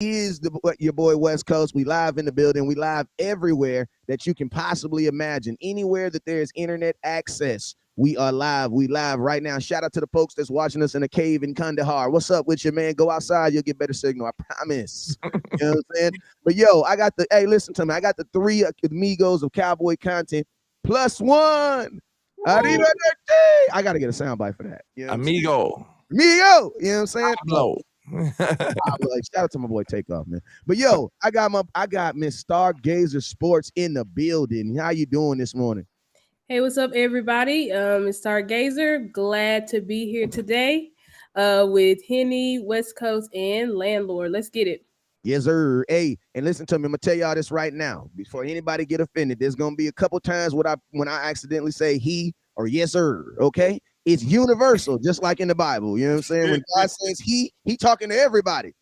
is your boy West Coast. We live in the building. We live everywhere that you can possibly imagine. Anywhere that there is internet access, we are live. We live right now. Shout out to the folks that's watching us in a cave in Kandahar. What's up with you, man? Go outside. You'll get better signal. I promise. You know what I'm saying? But yo, hey, listen to me. I got the three amigos of cowboy content plus one. Arriba, I got to get a soundbite for that. You know Amigo. Amigo. You know what I'm saying? Pablo. Shout out to my boy Takeoff, man. But yo, I got Miss Stargazer Sports in the building. How you doing this morning? Hey, what's up, everybody? It's Stargazer. Glad to be here today with Henny, West Coast, and Landlord. Let's get it. Yes, sir. Hey, and listen to me. I'm gonna tell y'all this right now. Before anybody get offended, there's gonna be a couple times when I accidentally say he or yes, sir. Okay, it's universal, just like in the Bible. You know what I'm saying? When God says he talking to everybody.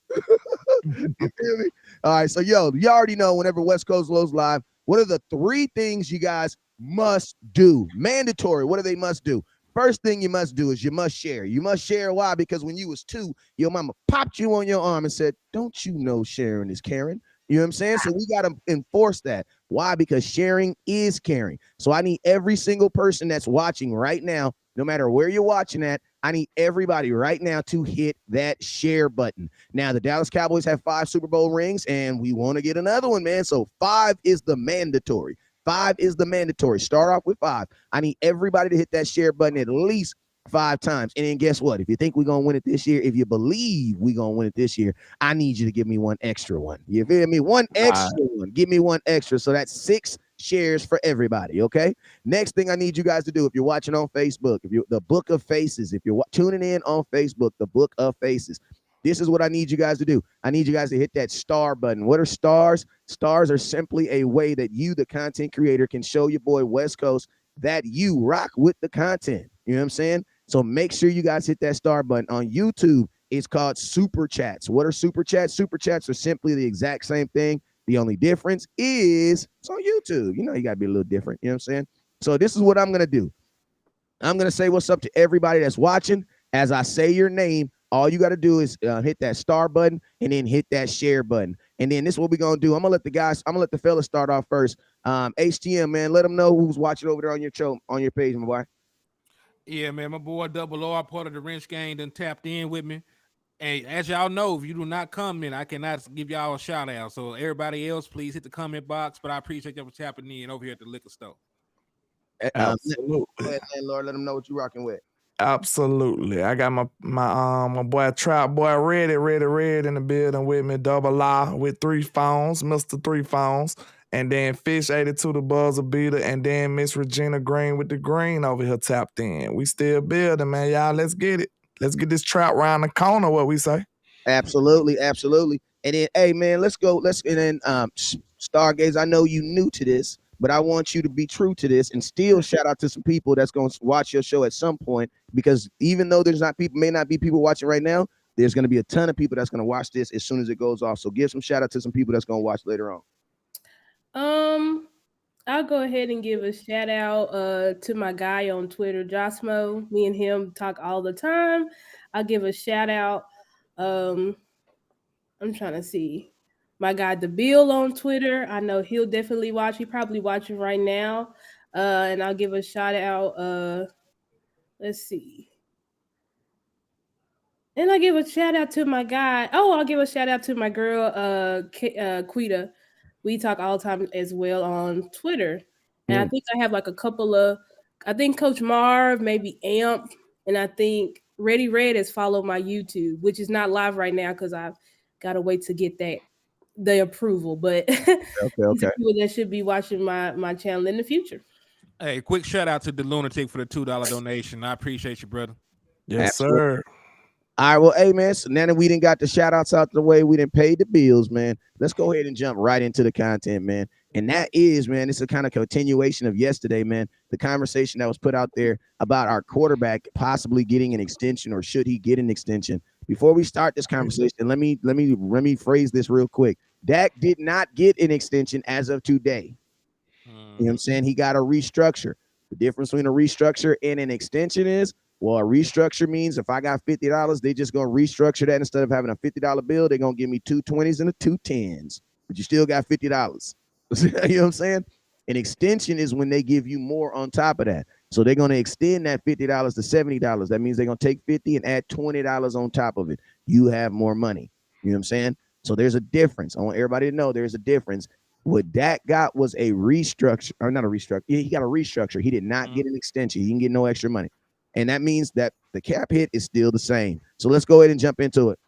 You feel me? All right. So yo, you already know whenever West Coast goes live, what are the three things you guys must do? Mandatory. What do they must do? First thing you must do is you must share. You must share. Why? Because when you was 2, your mama popped you on your arm and said, don't you know sharing is caring? You know what I'm saying? So we got to enforce that. Why? Because sharing is caring. So I need every single person that's watching right now, no matter where you're watching at, I need everybody right now to hit that share button. Now, the Dallas Cowboys have 5 Super Bowl rings, and we want to get another one, man. So 5 is the mandatory. 5 is the mandatory. Start off with 5. I need everybody to hit that share button at least 5 times. And then guess what? If you think we're going to win it this year, if you believe we're going to win it this year, I need you to give me one extra one. You feel me? One extra one. Give me one extra. So that's 6 shares for everybody, okay? Next thing I need you guys to do, if you're watching on Facebook, if you're the Book of Faces, if you're tuning in on Facebook, the Book of Faces, this is what I need you guys to do. I need you guys to hit that star button. What are stars? Stars are simply a way that you, the content creator, can show your boy West Coast that you rock with the content. You know what I'm saying? So make sure you guys hit that star button. On YouTube, it's called Super Chats. What are Super Chats? Super Chats are simply the exact same thing. The only difference is it's on YouTube. You know, you got to be a little different. You know what I'm saying? So this is what I'm going to do. I'm going to say what's up to everybody that's watching. As I say your name, all you got to do is hit that star button and then hit that share button. And then this is what we're going to do. I'm going to let the fellas start off first. HTM, man, let them know who's watching over there on your show, on your page, my boy. Yeah, man, my boy Double R, part of the Wrench Gang, done tapped in with me. And as y'all know, if you do not comment, I cannot give y'all a shout out. So everybody else, please hit the comment box. But I appreciate y'all for tapping in over here at the liquor store. Absolutely. Go ahead, Lord, let them know what you're rocking with. Absolutely. I got my boy Trap Boy Red in the building with me. Double R with 3 phones, Mr. 3 phones. And then Fish 82 the buzzer beater. And then Miss Regina Green with the green over here tapped in. We still building, man. Y'all, let's get it. Let's get this trap round the corner, what we say. Absolutely, absolutely. And then, hey, man, let's go. And then Stargaze, I know you new to this, but I want you to be true to this and still shout out to some people that's going to watch your show at some point, because even though may not be people watching right now, there's going to be a ton of people that's going to watch this as soon as it goes off. So give some shout out to some people that's going to watch later on. I'll go ahead and give a shout out to my guy on Twitter, Josmo. Me and him talk all the time. I'll give a shout out. I'm trying to see. My guy, the Bill on Twitter. I know he'll definitely watch. He probably watching right now. And I'll give a shout out. Let's see. And I'll give a shout out to my guy. Oh, I'll give a shout out to my girl, Quita. We talk all the time as well on Twitter. And I think I have like a couple of, I think Coach Marv, maybe Amp, and I think Ready Red has followed my YouTube, which is not live right now because I've got to wait to get the approval. But okay. People that should be watching my channel in the future. Hey, quick shout out to the Lunatic for the $2 donation. I appreciate you, brother. Yes, Absolutely. sir. All right, well, hey, man, so now that we didn't got the shout-outs out the way, we didn't pay the bills, man, let's go ahead and jump right into the content, man. And that is, man, it's a kind of continuation of yesterday, man, the conversation that was put out there about our quarterback possibly getting an extension, or should he get an extension. Before we start this conversation, let me phrase this real quick. Dak did not get an extension as of today. You know what I'm saying? He got a restructure. The difference between a restructure and an extension is Well, a restructure means if I got $50, they just gonna restructure that. Instead of having a $50 bill, they're gonna give me 2 20s and a 2 10s, but you still got $50. You know what I'm saying? An extension is when they give you more on top of that. So they're gonna extend that $50 to $70. That means they're gonna take 50 and add $20 on top of it. You have more money. You know what I'm saying? So there's a difference. I want everybody to know there's a difference. What Dak got was a restructure, or not a restructure. He got a restructure. He did not get an extension. He didn't get no extra money. And that means that the cap hit is still the same. So let's go ahead and jump into it.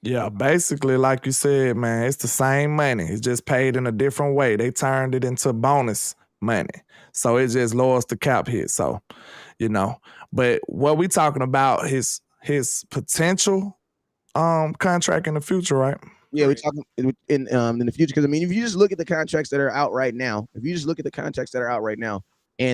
Yeah, basically, like you said, man, it's the same money. It's just paid in a different way. They turned it into bonus money. So it just lowers the cap hit. So, but what we talking about his potential contract in the future, right? Yeah, we're talking in the future, because I mean, if you just look at the contracts that are out right now, and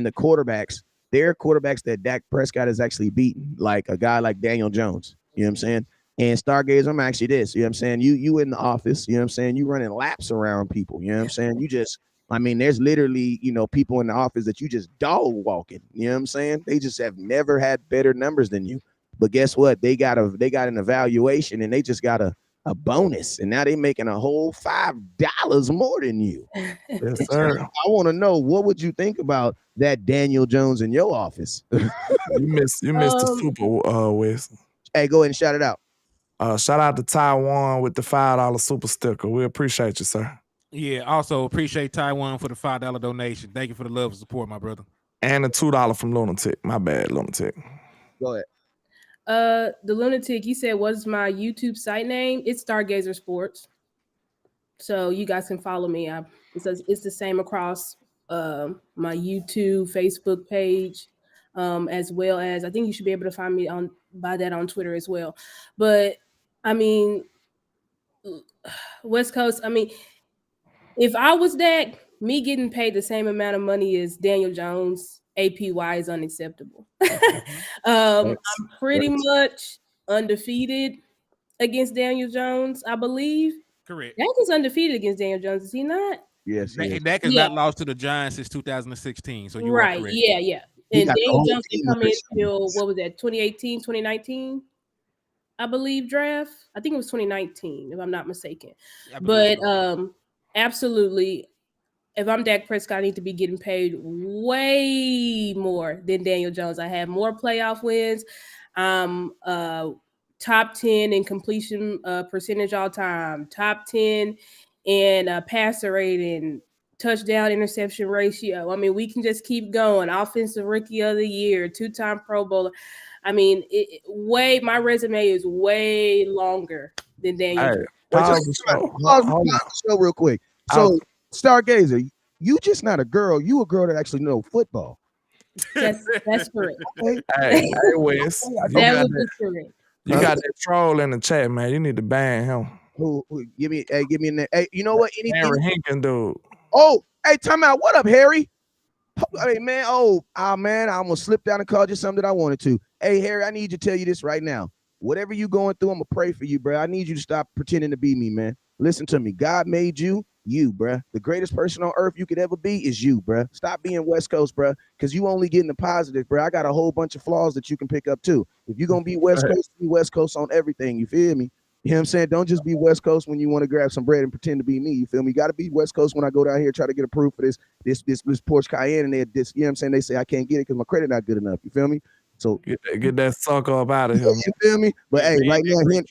the quarterbacks, they're quarterbacks that Dak Prescott has actually beaten, like a guy like Daniel Jones. You know what I'm saying? And Stargazer, I'm actually this. You know what I'm saying? You in the office. You know what I'm saying? You running laps around people. You know what I'm saying? You just, I mean, there's literally, people in the office that you just dog walking. You know what I'm saying? They just have never had better numbers than you. But guess what? They got an evaluation, and they just got a bonus, and now they making a whole $5 more than you. Yes, sir. I want to know, what would you think about that Daniel Jones in your office? You missed the super, West. Hey, go ahead and shout it out. Shout out to Taiwan with the $5 super sticker. We appreciate you, sir. Yeah, also appreciate Taiwan for the $5 donation. Thank you for the love and support, my brother. And the $2 from Lunatic. My bad, Lunatic. Go ahead. The Lunatic, you said, what's my YouTube site name? It's Stargazer Sports. So you guys can follow me. It's the same across my YouTube, Facebook page, as well as I think you should be able to find me by that on Twitter as well. But I mean, West Coast. I mean, if I was Dak, me getting paid the same amount of money as Daniel Jones, APY is unacceptable. I'm pretty much undefeated against Daniel Jones, I believe. Correct. Dak is undefeated against Daniel Jones, is he not? Yes, Dak has not lost to the Giants since 2016. So you're right. Yeah. And Daniel Jones didn't come in until, what was that, 2018, 2019? I believe draft. I think it was 2019, if I'm not mistaken. But absolutely, if I'm Dak Prescott, I need to be getting paid way more than Daniel Jones. I have more playoff wins. Top 10 in completion percentage all time. Top 10 in passer rating, touchdown interception ratio. I mean, we can just keep going. Offensive Rookie of the Year, 2-time Pro Bowler. I mean, my resume is way longer than Daniel. Pause the show real quick. So, Stargazer, you just not a girl. You a girl that actually know football. That's correct. Hey, Wes. That would be correct. You got that troll in the chat, man. You need to ban him. Who give me a name. Hey, you know what? Anything. Harry Hinkin, dude. Oh, hey, time out. What up, Harry? Hey, man. Man, I almost slipped down and called you something that I wanted to. Hey, Harry, I need you to tell you this right now. Whatever you going through, I'm gonna pray for you, bro. I need you to stop pretending to be me, man. Listen to me. God made you, bro. The greatest person on earth you could ever be is you, bro. Stop being West Coast, bro, because you only getting the positive, bro. I got a whole bunch of flaws that you can pick up too. If you're gonna be West Coast, be West Coast on everything. You feel me? You know what I'm saying? Don't just be West Coast when you want to grab some bread and pretend to be me. You feel me? You got to be West Coast when I go down here try to get approved for this Porsche Cayenne, and you know what I'm saying? They say I can't get it because my credit not good enough. You feel me? So get that sucker up out of here. You feel me? But hey, right now,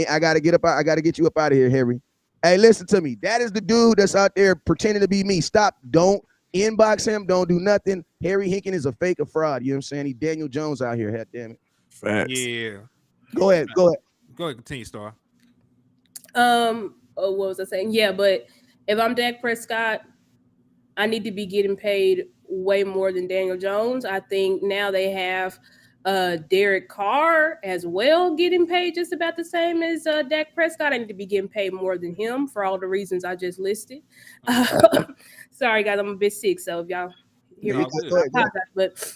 I gotta get up. I gotta get you up out of here, Harry. Hey, listen to me. That is the dude that's out there pretending to be me. Stop. Don't inbox him. Don't do nothing. Harry Hinkin is a fake, a fraud. You know what I'm saying? He Daniel Jones out here. Heck, damn it. Facts. Yeah. Go ahead. Continue, Star. What was I saying? Yeah, but if I'm Dak Prescott, I need to be getting paid way more than Daniel Jones. I think now they have Derek Carr as well getting paid just about the same as Dak Prescott. I need to be getting paid more than him for all the reasons I just listed. Sorry, guys, I'm a bit sick, so if y'all hear me, I apologize. But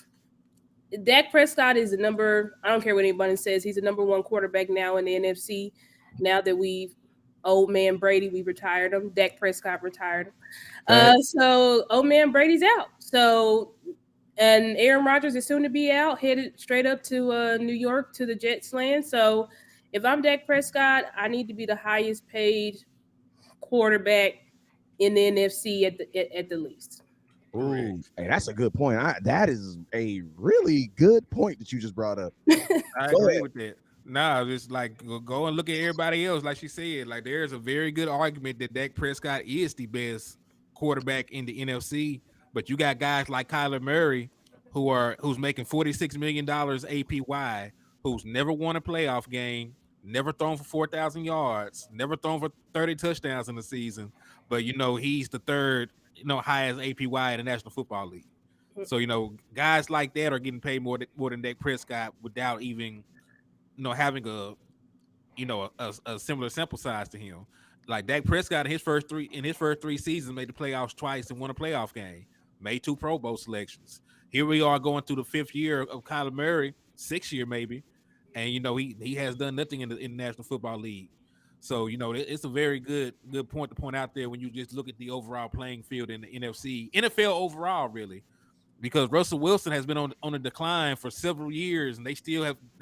Dak Prescott is I don't care what anybody says, he's the number one quarterback now in the NFC. Now that old man Brady, we retired him. Dak Prescott retired him. So old man Brady's out. So And Aaron Rodgers is soon to be out, headed straight up to New York to the Jets land. So if I'm Dak Prescott, I need to be the highest paid quarterback in the NFC at the least. Ooh, Correct. hey, that's a good point. That is a really good point that you just brought up. I Go agree ahead. with that. Nah, it's like go and look at everybody else. Like she said, like there's a very good argument that Dak Prescott is the best quarterback in the NFC. But you got guys like Kyler Murray who's making $46 million APY, who's never won a playoff game, never thrown for 4,000 yards, never thrown for 30 touchdowns in the season. But he's the third highest APY in the National Football League. So guys like that are getting paid more than Dak Prescott without even having a similar sample size to him. Like Dak Prescott in his first three seasons made the playoffs twice and won a playoff game, made 2 Pro Bowl selections. Here we are going through the 5th year of Kyler Murray, 6th year maybe, and he has done nothing in the National Football League. So it's a very good point to point out there when you just look at the overall playing field in the NFL overall, really, because Russell Wilson has been on a decline for several years, and they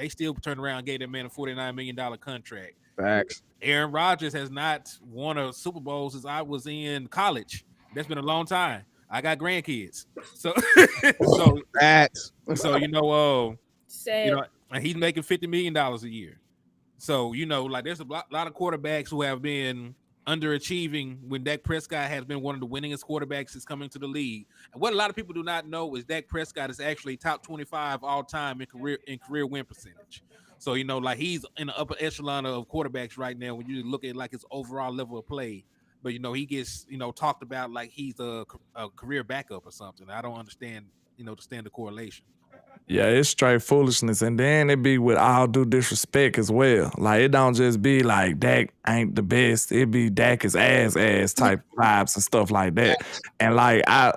still turned around and gave that man a $49 million contract. Facts. Aaron Rodgers has not won a Super Bowl since I was in college. That's been a long time. I got grandkids, so so Facts. so Sad. and he's making $50 million a year. So like there's a lot of quarterbacks who have been underachieving when Dak Prescott has been one of the winningest quarterbacks that's coming to the league. And what a lot of people do not know is Dak Prescott is actually top 25 all time in career win percentage. So like he's in the upper echelon of quarterbacks right now when you look at like his overall level of play. But he gets talked about like he's a career backup or something. I don't understand the standard correlation. Yeah, it's straight foolishness. And then it be with all due disrespect as well. Like, it don't just be like Dak ain't the best. It be Dak is ass type vibes and stuff like that. And like, I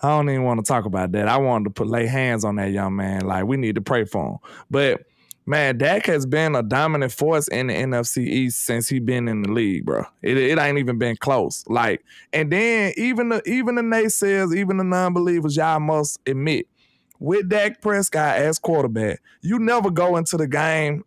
don't even want to talk about that. I wanted to lay hands on that young man. Like, we need to pray for him. But man, Dak has been a dominant force in the NFC East since he been in the league, bro. It ain't even been close. Like, and then even the naysayers, even the non-believers, y'all must admit, with Dak Prescott as quarterback, you never go into the game,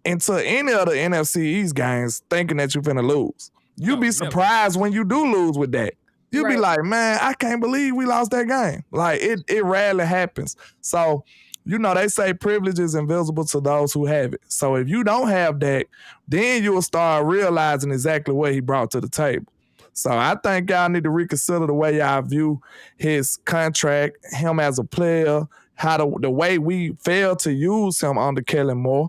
into any of the NFC East games, thinking that you're finna lose. You be surprised when you do lose with Dak. You be like, man, I can't believe we lost that game. Like, it rarely happens. So, they say privilege is invisible to those who have it. So if you don't have Dak, then you'll start realizing exactly what he brought to the table. So I think y'all need to reconsider the way y'all view his contract, him as a player, how the way we failed to use him under Kellen Moore.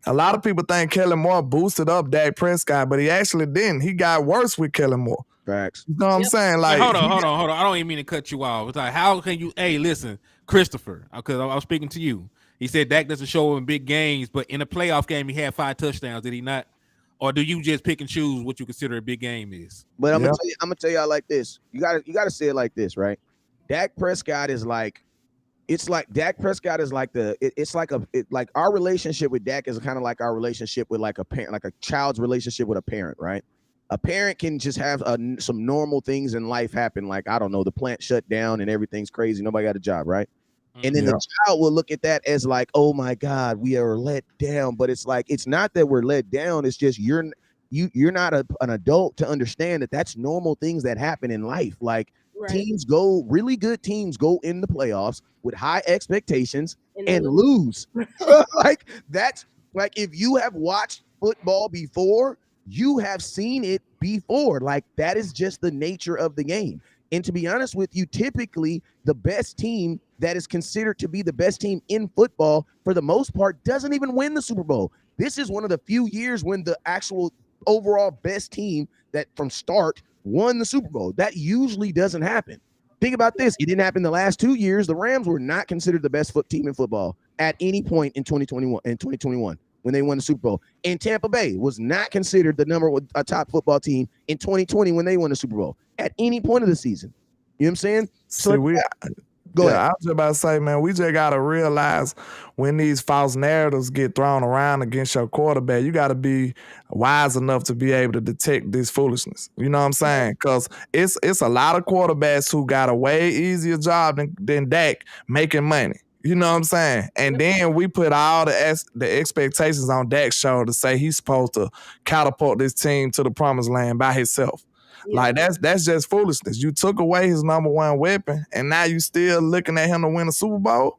A lot of people think Kellen Moore boosted up Dak Prescott, but he actually didn't. He got worse with Kellen Moore. Facts. You know what I'm saying? Like, hold on. I don't even mean to cut you off. It's like, how can you? Hey, listen, Christopher, because I was speaking to you. He said Dak doesn't show in big games, but in a playoff game, he had 5 touchdowns. Did he not? Or do you just pick and choose what you consider a big game is? But I'm gonna tell y'all like this. You gotta say it like this, right? Dak Prescott is like, it's like Dak Prescott is like like our relationship with Dak is kind of like our relationship with like a parent, like a child's relationship with a parent, right? A parent can just have some normal things in life happen, like, I don't know, the plant shut down and everyth's crazy, nobody got a job, right? And then the child will look at that as like, oh my God, we are let down. But it's like, it's not that we're let down. It's just you're not an adult to understand that that's normal things that happen in life. Like, really good teams go in the playoffs with high expectations and lose. Like, that's like, if you have watched football before, you have seen it before. Like, that is just the nature of the game. And to be honest with you, typically the best team that is considered to be the best team in football, for the most part, doesn't even win the Super Bowl. This is one of the few years when the actual overall best team that from start won the Super Bowl. That usually doesn't happen. Think about this. It didn't happen the last 2 years. The Rams were not considered the best team in football at any point in 2021 when they won the Super Bowl. And Tampa Bay was not considered a top football team in 2020 when they won the Super Bowl at any point of the season. You know what I'm saying? So Go ahead. I was just about to say, man, we just gotta realize when these false narratives get thrown around against your quarterback, you gotta be wise enough to be able to detect this foolishness. You know what I'm saying? Because it's a lot of quarterbacks who got a way easier job than Dak making money. You know what I'm saying? And then we put all the expectations on Dak's shoulder to say he's supposed to catapult this team to the promised land by himself. Like that's just foolishness. You took away his number one weapon, and now you still looking at him to win a Super Bowl.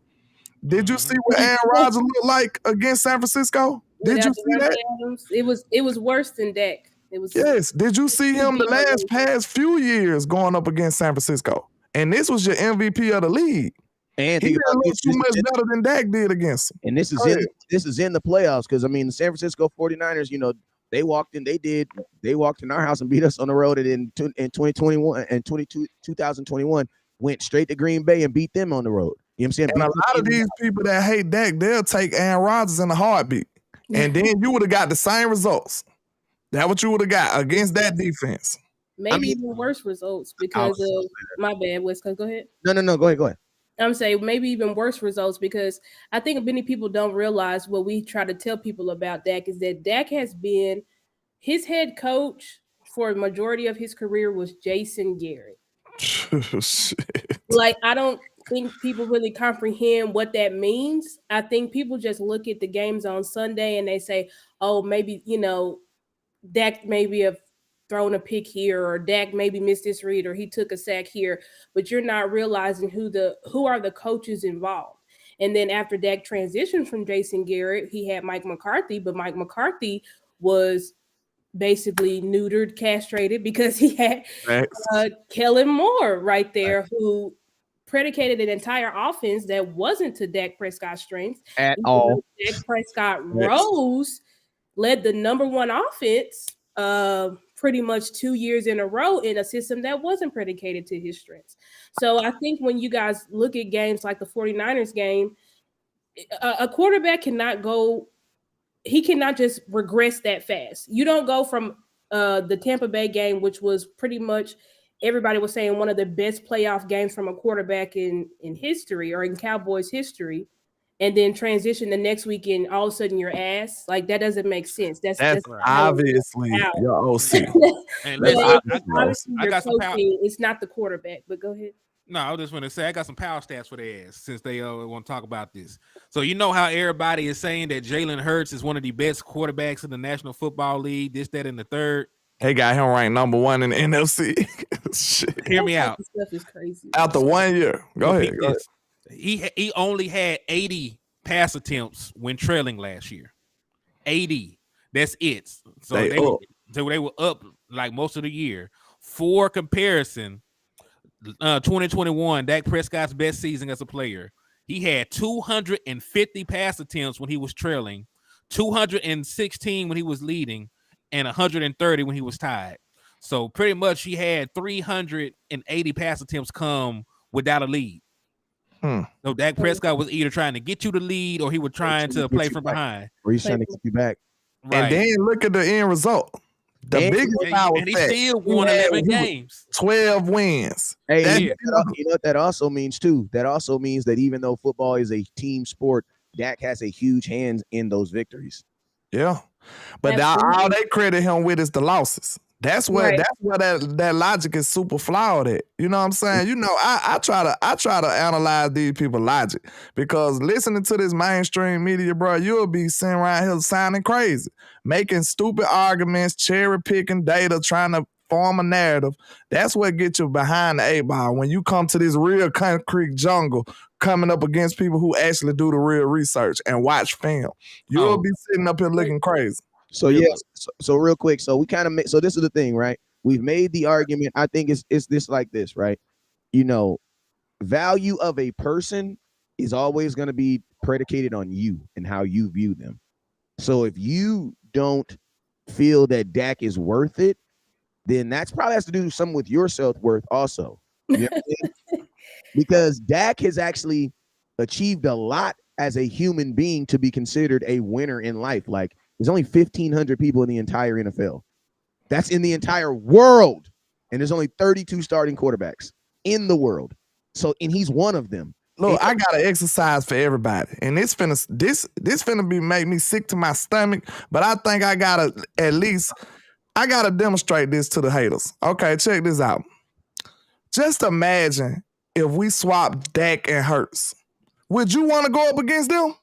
Did you see what Aaron Rodgers looked like against San Francisco? Did you see that? Adams, it was worse than Dak. It was Yes. Did you see him the past few years going up against San Francisco? And this was your MVP of the league. And he didn't look too much better than Dak did against him. And this is in the playoffs because I mean the San Francisco 49ers, you know, they walked in our house and beat us on the road, and in 2021 and 2021 went straight to Green Bay and beat them on the road. You know what I'm saying? And a lot of these people that hate Dak, they'll take Aaron Rodgers in a heartbeat. And then you would have got the same results. That's what you would have got against that defense. Maybe even worse results because of my bad, West Coast. Go ahead. No, go ahead. I'm saying maybe even worse results because I think many people don't realize what we try to tell people about Dak is that Dak has been his head coach for a majority of his career was Jason Garrett. Shit. Like, I don't think people really comprehend what that means. I think people just look at the games on Sunday and they say, oh, maybe, you know, Dak maybe have thrown a pick here, or Dak maybe missed this read, or he took a sack here, but you're not realizing who are the coaches involved. And then after Dak transitioned from Jason Garrett, he had Mike McCarthy, but Mike McCarthy was basically neutered, castrated because he had Kellen Moore right there, who predicated an entire offense that wasn't to Dak Prescott's strengths at all. Dak Prescott rose, led the number one offense pretty much 2 years in a row in a system that wasn't predicated to his strengths. So I think when you guys look at games like the 49ers game, a quarterback cannot just regress that fast. You don't go from the Tampa Bay game, which was pretty much everybody was saying one of the best playoff games from a quarterback in history or in Cowboys history, and then transition the next weekend, all of a sudden your ass. Like, that doesn't make sense. That's obviously your OC. I got some power. It's not the quarterback, but go ahead. No, I just want to say I got some power stats for their ass since they want to talk about this. So you know how everybody is saying that Jalen Hurts is one of the best quarterbacks in the National Football League, this, that, and the third. They got him ranked number one in the NFC. Shit. Hear me out. This stuff is crazy. After 1 year. Go ahead. He only had 80 pass attempts when trailing last year. 80. That's it. So they were up like most of the year. For comparison, 2021, Dak Prescott's best season as a player, he had 250 pass attempts when he was trailing, 216 when he was leading, and 130 when he was tied. So pretty much he had 380 pass attempts come without a lead. So Dak Prescott was either trying to get you the lead or he was trying to play from behind. Or he's trying to keep you back. Right. And then look at the end result. The biggest power and he still won 11 games. 12 wins. Hey, you know what that also means too? That also means that even though football is a team sport, Dak has a huge hand in those victories. Yeah. But all they credit him with is the losses. That's where that logic is super flawed at. You know what I'm saying? You know, I try to analyze these people's logic, because listening to this mainstream media, bro, you'll be sitting around here sounding crazy, making stupid arguments, cherry picking data, trying to form a narrative. That's what gets you behind the 8-ball when you come to this real concrete jungle, coming up against people who actually do the real research and watch film. You'll be sitting up here looking crazy. So so real quick, so we kind of so this is the thing, right? We've made the argument. I think it's this like this, right? You know, value of a person is always going to be predicated on you and how you view them. So if you don't feel that Dak is worth it, then that's probably has to do something with your self-worth also. You know what I mean? Because Dak has actually achieved a lot as a human being to be considered a winner in life. Like, there's only 1,500 people in the entire NFL. That's in the entire world. And there's only 32 starting quarterbacks in the world. So, and he's one of them. Look, I got to exercise for everybody, and this finna be make me sick to my stomach. But I think I gotta demonstrate this to the haters. Okay, check this out. Just imagine if we swap Dak and Hurts. Would you want to go up against them?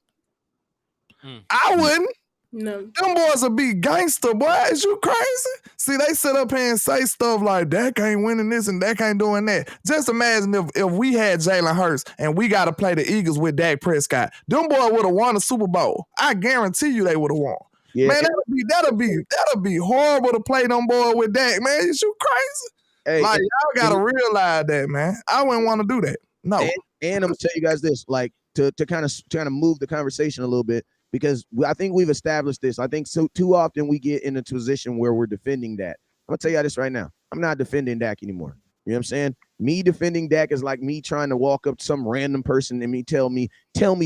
I wouldn't. No. Them boys will be gangster, boy. Is you crazy? See, they sit up here and say stuff like, Dak ain't winning this and Dak ain't doing that. Just imagine if we had Jalen Hurts and we got to play the Eagles with Dak Prescott. Them boys would have won the Super Bowl. I guarantee you they would have won. Yeah. Man, that'll be horrible to play them boys with Dak, man. Is you crazy? Hey, like, y'all got to realize that, man. I wouldn't want to do that. No. And I'm going to tell you guys this, like, to kind of move the conversation a little bit, because I think we've established this. I think too often we get in a position where we're defending Dak. I'm going to tell you this right now. I'm not defending Dak anymore. You know what I'm saying? Me defending Dak is like me trying to walk up to some random person and tell me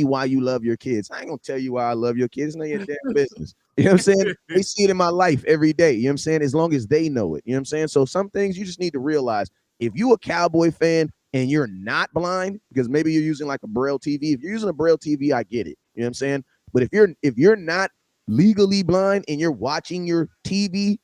why you love your kids. I ain't going to tell you why I love your kids. It's not your damn business. You know what I'm saying? They see it in my life every day. You know what I'm saying? As long as they know it. You know what I'm saying? So some things you just need to realize. If you a Cowboy fan and you're not blind, because maybe you're using like a Braille TV. If you're using a Braille TV, I get it. You know what I'm saying? But if you're not legally blind and you're watching your TV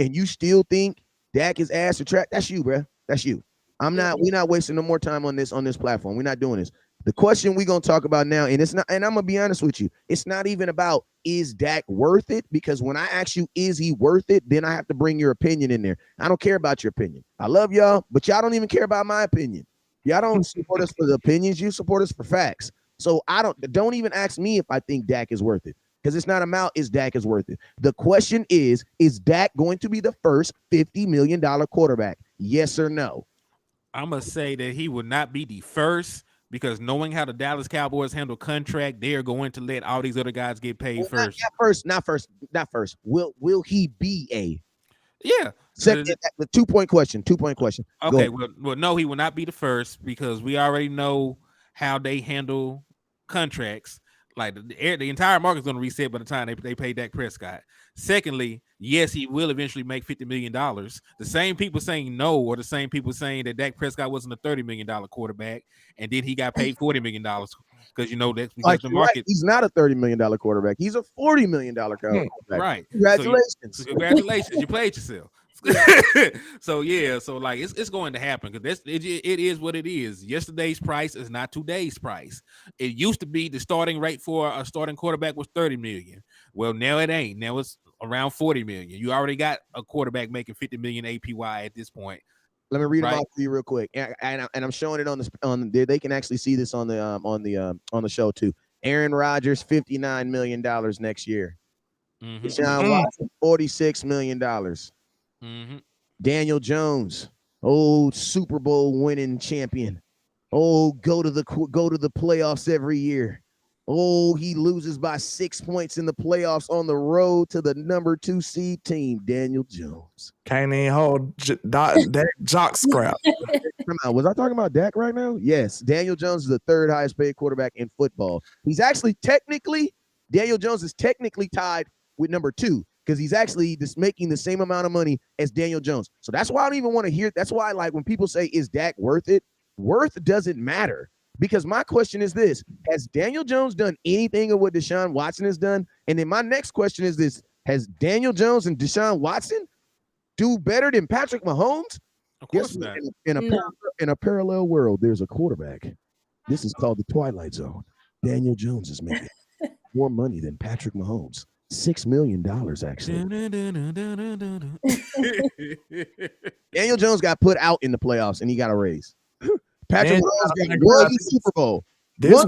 and you still think Dak is ass or trash, that's you, bro. That's you. We're not wasting no more time on this platform. We're not doing this. The question we're gonna talk about now, and I'm gonna be honest with you, it's not even about is Dak worth it? Because when I ask you, is he worth it? Then I have to bring your opinion in there. I don't care about your opinion. I love y'all, but y'all don't even care about my opinion. Y'all don't support us for the opinions. You support us for facts. So don't even ask me if I think Dak is worth it, because it's not about is Dak is worth it. The question is Dak going to be the first $50 million quarterback? Yes or no? I'm going to say that he would not be the first, because knowing how the Dallas Cowboys handle contract, they are going to let all these other guys get paid first. Not first. Will he be a? Yeah. Second, the 2-point question. Okay. Well, no, he will not be the first, because we already know how they handle contracts. Like the entire market's going to reset by the time they pay Dak Prescott. Secondly, yes, he will eventually make $50 million. The same people saying no are the same people saying that Dak Prescott wasn't a $30 million quarterback, and then he got paid $40 million, because that's because the market. Right. He's not a $30 million quarterback. He's a $40 million quarterback. Right. Congratulations. Congratulations. You played yourself. So like it's going to happen, because it is what it is. Yesterday's price is not today's price. It used to be the starting rate for a starting quarterback was $30 million. Well, now it ain't. Now it's around $40 million. You already got a quarterback making $50 million APY at this point. Let me read them off for you real quick, and I'm showing it on they can actually see this on the show too. Aaron Rodgers, $59 million next year. Deshaun Watson, $46 million. Daniel Jones, old Super Bowl winning champion. Oh, go to the playoffs every year. Oh, he loses by 6 points in the playoffs on the road to the number 2 seed team. Daniel Jones can't even hold that jock scrap. Come on, was I talking about Dak right now? Yes, Daniel Jones is the 3rd highest paid quarterback in football. Daniel Jones is technically tied with number 2, because he's actually just making the same amount of money as Daniel Jones. So that's why I don't even want to hear. That's why, like, when people say, is Dak worth it? Worth doesn't matter, because my question is this: has Daniel Jones done anything of what Deshaun Watson has done? And then my next question is this: has Daniel Jones and Deshaun Watson do better than Patrick Mahomes? Of course not. In a parallel world, there's a quarterback. This is called the Twilight Zone. Daniel Jones is making more money than Patrick Mahomes. $6 million, actually. Daniel Jones got put out in the playoffs and he got a raise. Patrick Mahomes got one Super Bowl. This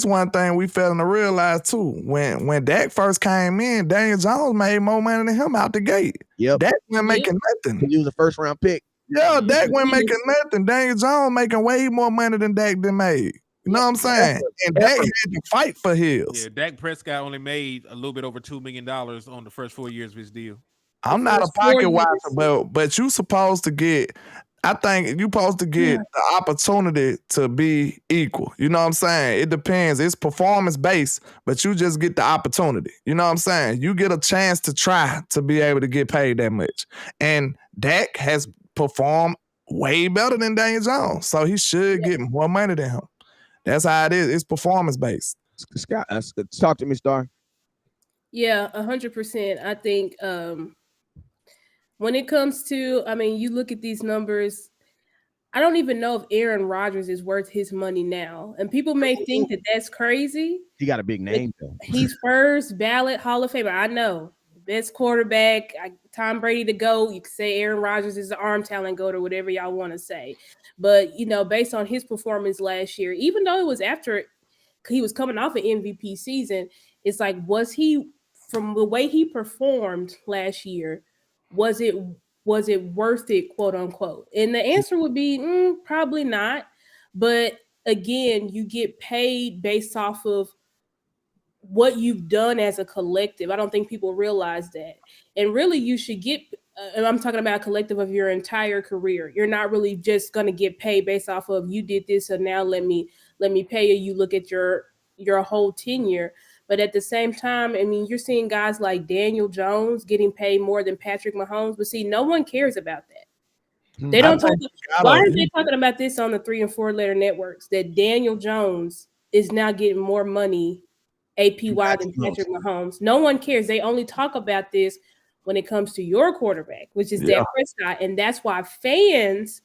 one thing we failing to realize too. When Dak first came in, Daniel Jones made more money than him out the gate. Yep. Dak wasn't making nothing. He was a 1st round pick. Yeah, Dak wasn't making nothing. Daniel Jones making way more money than Dak did made. You know what I'm saying? And Dak had to fight for his. Yeah, Dak Prescott only made a little bit over $2 million on the first 4 years of his deal. I'm not a pocket watcher, but you supposed to get. I think you supposed to get the opportunity to be equal. You know what I'm saying? It depends. It's performance based, but you just get the opportunity. You know what I'm saying? You get a chance to try to be able to get paid that much. And Dak has performed way better than Daniel Jones. So he should get more money than him. That's how it is. It's performance based. Scott, talk to me, Star. Yeah, 100%. I think when it comes to, I mean, you look at these numbers. I don't even know if Aaron Rodgers is worth his money now, and people may think that that's crazy. He got a big name though. He's first ballot Hall of Famer. I know, best quarterback. Tom Brady to go. You can say Aaron Rodgers is the arm talent goat or whatever y'all want to say, but based on his performance last year, even though it was after he was coming off an MVP season, it's like, was he, from the way he performed last year, was it worth it, quote unquote? And the answer would be probably not. But again, you get paid based off of what you've done as a collective. I don't think people realize that. And really, you should get, I'm talking about a collective of your entire career. You're not really just going to get paid based off of you did this, so now let me pay you. You look at your whole tenure. But at the same time, I mean, you're seeing guys like Daniel Jones getting paid more than Patrick Mahomes. But see, no one cares about that. They don't talk. Why aren't they talking about this on the 3 and 4 letter networks? That Daniel Jones is now getting more money APY than Patrick Mahomes. No one cares. They only talk about this when it comes to your quarterback, which is Dak Prescott. And that's why fans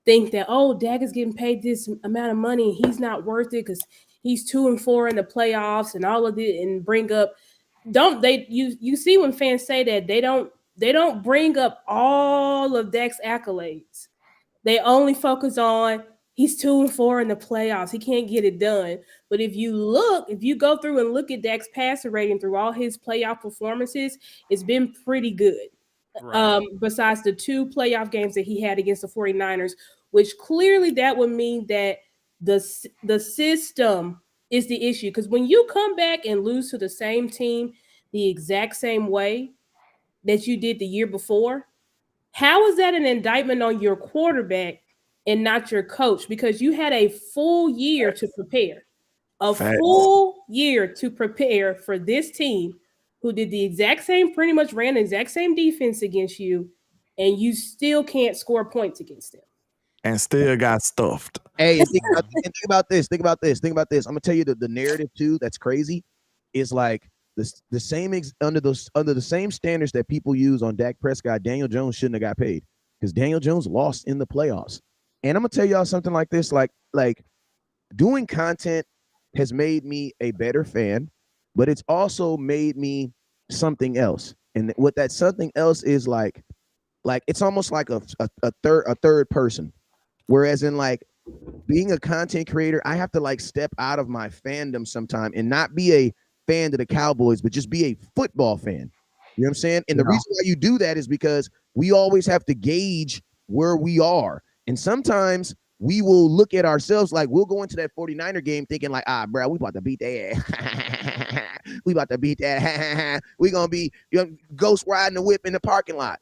think that, oh, Dak is getting paid this amount of money and he's not worth it because he's 2 and 4 in the playoffs and all of it, and bring up, you see when fans say that, they don't bring up all of Dak's accolades. They only focus on he's 2 and 4 in the playoffs. He can't get it done. But if you go through and look at Dak's passer rating through all his playoff performances, it's been pretty good. Right. Besides the 2 playoff games that he had against the 49ers, which clearly that would mean that the system is the issue. Because when you come back and lose to the same team the exact same way that you did the year before, how is that an indictment on your quarterback and not your coach? Because you had a full year to prepare. Full year to prepare for this team who did the exact same, pretty much ran the exact same defense against you, and you still can't score points against them. And still got stuffed. Hey, and think about this. I'm gonna tell you the narrative too. That's crazy. Is like the same under the same standards that people use on Dak Prescott. Daniel Jones shouldn't have got paid because Daniel Jones lost in the playoffs. And I'm gonna tell y'all something like this. Like doing content has made me a better fan, but it's also made me something else. And what that something else is like it's almost like a third person. Whereas in like being a content creator, I have to like step out of my fandom sometime and not be a fan of the Cowboys, but just be a football fan. You know what I'm saying? And the reason why you do that is because we always have to gauge where we are. And sometimes we will look at ourselves like we'll go into that 49er game thinking like, bro, we about to beat that. We about to beat that. We gonna be ghost riding the whip in the parking lot.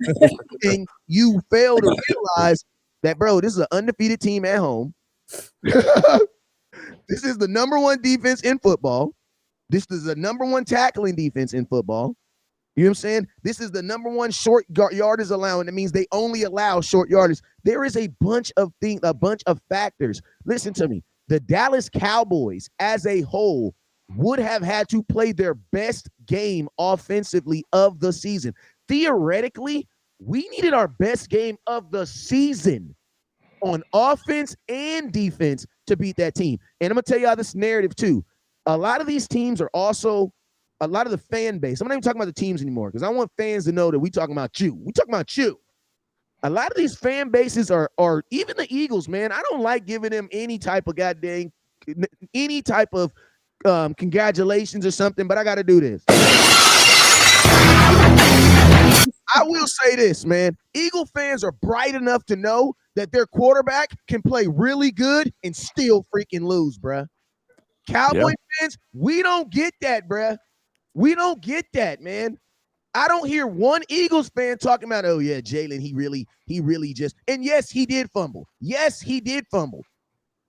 And you fail to realize that, bro, this is an undefeated team at home. This is the number 1 defense in football. This is the number 1 tackling defense in football. You know what I'm saying? This is the number 1 short yardage allowing. That means they only allow short yardage. There is a bunch of factors. Listen to me. The Dallas Cowboys as a whole would have had to play their best game offensively of the season. Theoretically, we needed our best game of the season on offense and defense to beat that team. And I'm going to tell y'all this narrative too. A lot of these teams are also, a lot of the fan base, I'm not even talking about the teams anymore because I want fans to know that we talking about you. We talking about you. A lot of these fan bases are even the Eagles, man. I don't like giving them any type of congratulations or something, but I got to do this. I will say this, man. Eagle fans are bright enough to know that their quarterback can play really good and still freaking lose, bruh. Cowboy fans, we don't get that, bruh. We don't get that, man. I don't hear one Eagles fan talking about, oh yeah, Jalen, he really just, and yes, he did fumble. Yes, he did fumble.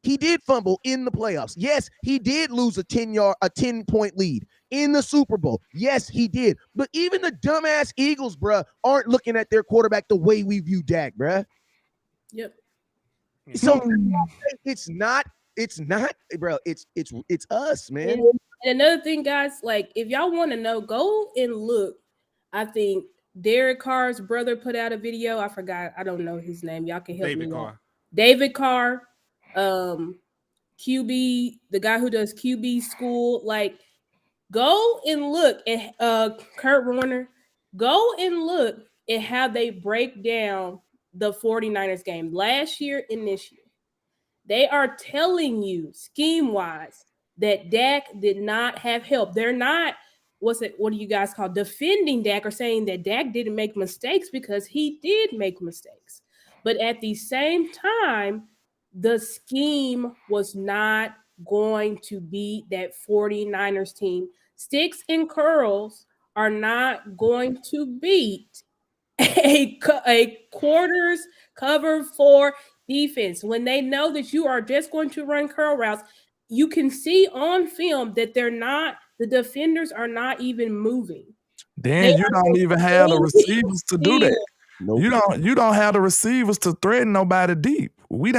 He did fumble in the playoffs. Yes, he did lose a 10-point lead in the Super Bowl. Yes, he did. But even the dumbass Eagles, bruh, aren't looking at their quarterback the way we view Dak, bruh. Yep. So it's not, bro. It's us, man. And another thing, guys, like if y'all want to know, go and look. I think Derek Carr's brother put out a video. I forgot. I don't know his name. Y'all can help David me out. Carr. David Carr, QB, the guy who does QB school. Like, go and look at Kurt Warner. Go and look at how they break down the 49ers game last year and this year. They are telling you scheme wise that Dak did not have help. They're not, what do you guys call defending Dak or saying that Dak didn't make mistakes, because he did make mistakes. But at the same time, the scheme was not going to beat that 49ers team. Sticks and curls are not going to beat a quarters cover 4 defense. When they know that you are just going to run curl routes, you can see on film that the defenders are not even moving. Then you don't even have the receivers to do that. Nope. You don't have the receivers to threaten nobody deep. We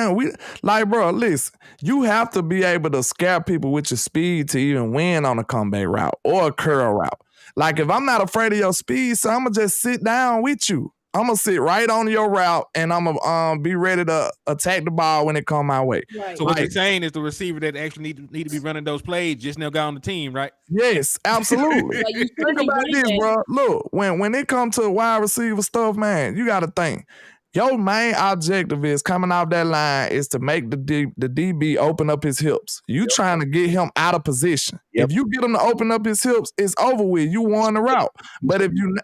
like, bro, listen, you have to be able to scare people with your speed to even win on a comeback route or a curl route. Like, if I'm not afraid of your speed, so I'm gonna just sit down with you. I'm gonna sit right on your route, and I'm gonna be ready to attack the ball when it come my way. Right. So what you're saying is the receiver that actually need to be running those plays just now got on the team, right? Yes, absolutely. Like, you Think shouldn't about be this, doing that. bro. Look, when it comes to wide receiver stuff, man, you got to think. Your main objective is coming off that line is to make the DB open up his hips. You trying to get him out of position. Yep. If you get him to open up his hips, it's over with. You won the route. But if you,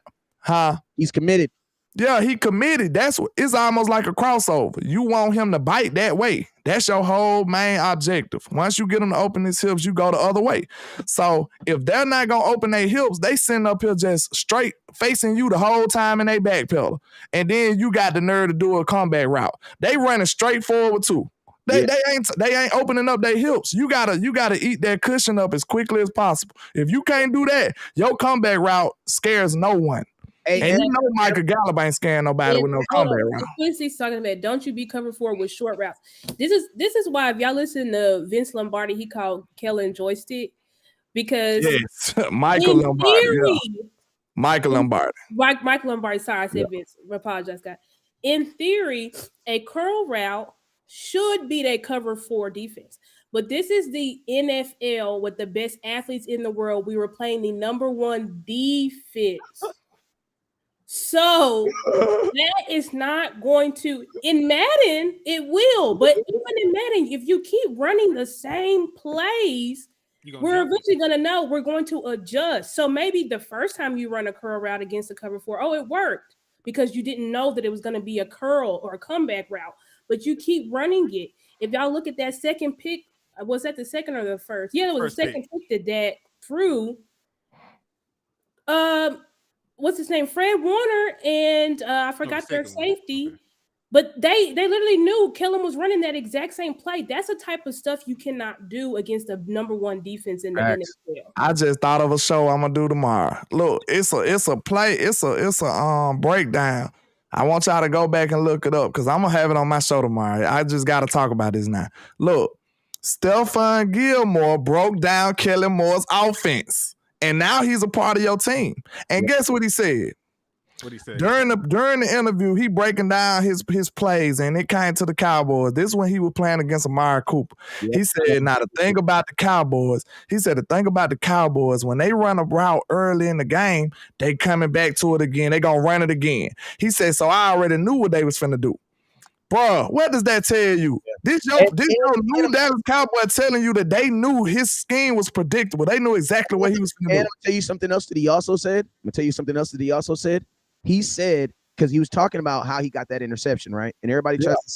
he's committed. Yeah, he committed. It's almost like a crossover. You want him to bite that way. That's your whole main objective. Once you get him to open his hips, you go the other way. So if they're not gonna open their hips, they sitting up here just straight facing you the whole time in their back pedal. And then you got the nerve to do a comeback route. They running straight forward too. They ain't opening up their hips. You gotta eat that cushion up as quickly as possible. If you can't do that, your comeback route scares no one. Hey, and you know Michael Gallup ain't scaring nobody with no comeback route. Quincy's talking about, don't you be covered for with short routes. This is why, if y'all listen to Vince Lombardi, he called Kellen joystick, because Michael Lombardi. Theory, Michael Lombardi. Michael Lombardi. Sorry, I said Vince. I apologize, guys. In theory, a curl route should beat a cover 4 defense. But this is the NFL with the best athletes in the world. We were playing the number 1 defense. So that is not going to, in Madden, it will. But even in Madden, if you keep running the same plays, we're eventually going to know we're going to adjust. So maybe the first time you run a curl route against a cover 4, it worked because you didn't know that it was going to be a curl or a comeback route. But you keep running it. If y'all look at that second pick, was that the second or the first? Yeah, it was the second pick that threw. What's his name? Fred Warner and I forgot their safety. Okay. But they literally knew Kellen was running that exact same play. That's the type of stuff you cannot do against the number 1 defense in the NFL. I just thought of a show I'm gonna do tomorrow. Look, it's a play, it's a breakdown. I want y'all to go back and look it up because I'm gonna have it on my show tomorrow. I just gotta talk about this now. Look, Stephon Gilmore broke down Kellen Moore's offense. And now he's a part of your team. And guess what he said? What he said? During the interview, he breaking down his plays, and it came to the Cowboys. This is when he was playing against Amari Cooper. Yep. He said, now the thing about the Cowboys, when they run a route early in the game, they coming back to it again. They gonna run it again. He said, so I already knew what they was finna do. Bro, what does that tell you? This your new Dallas Cowboy telling you that they knew his scheme was predictable. They knew exactly what he was going to do. And I'll tell you something else that he also said. He said, because he was talking about how he got that interception, right? And everybody tries to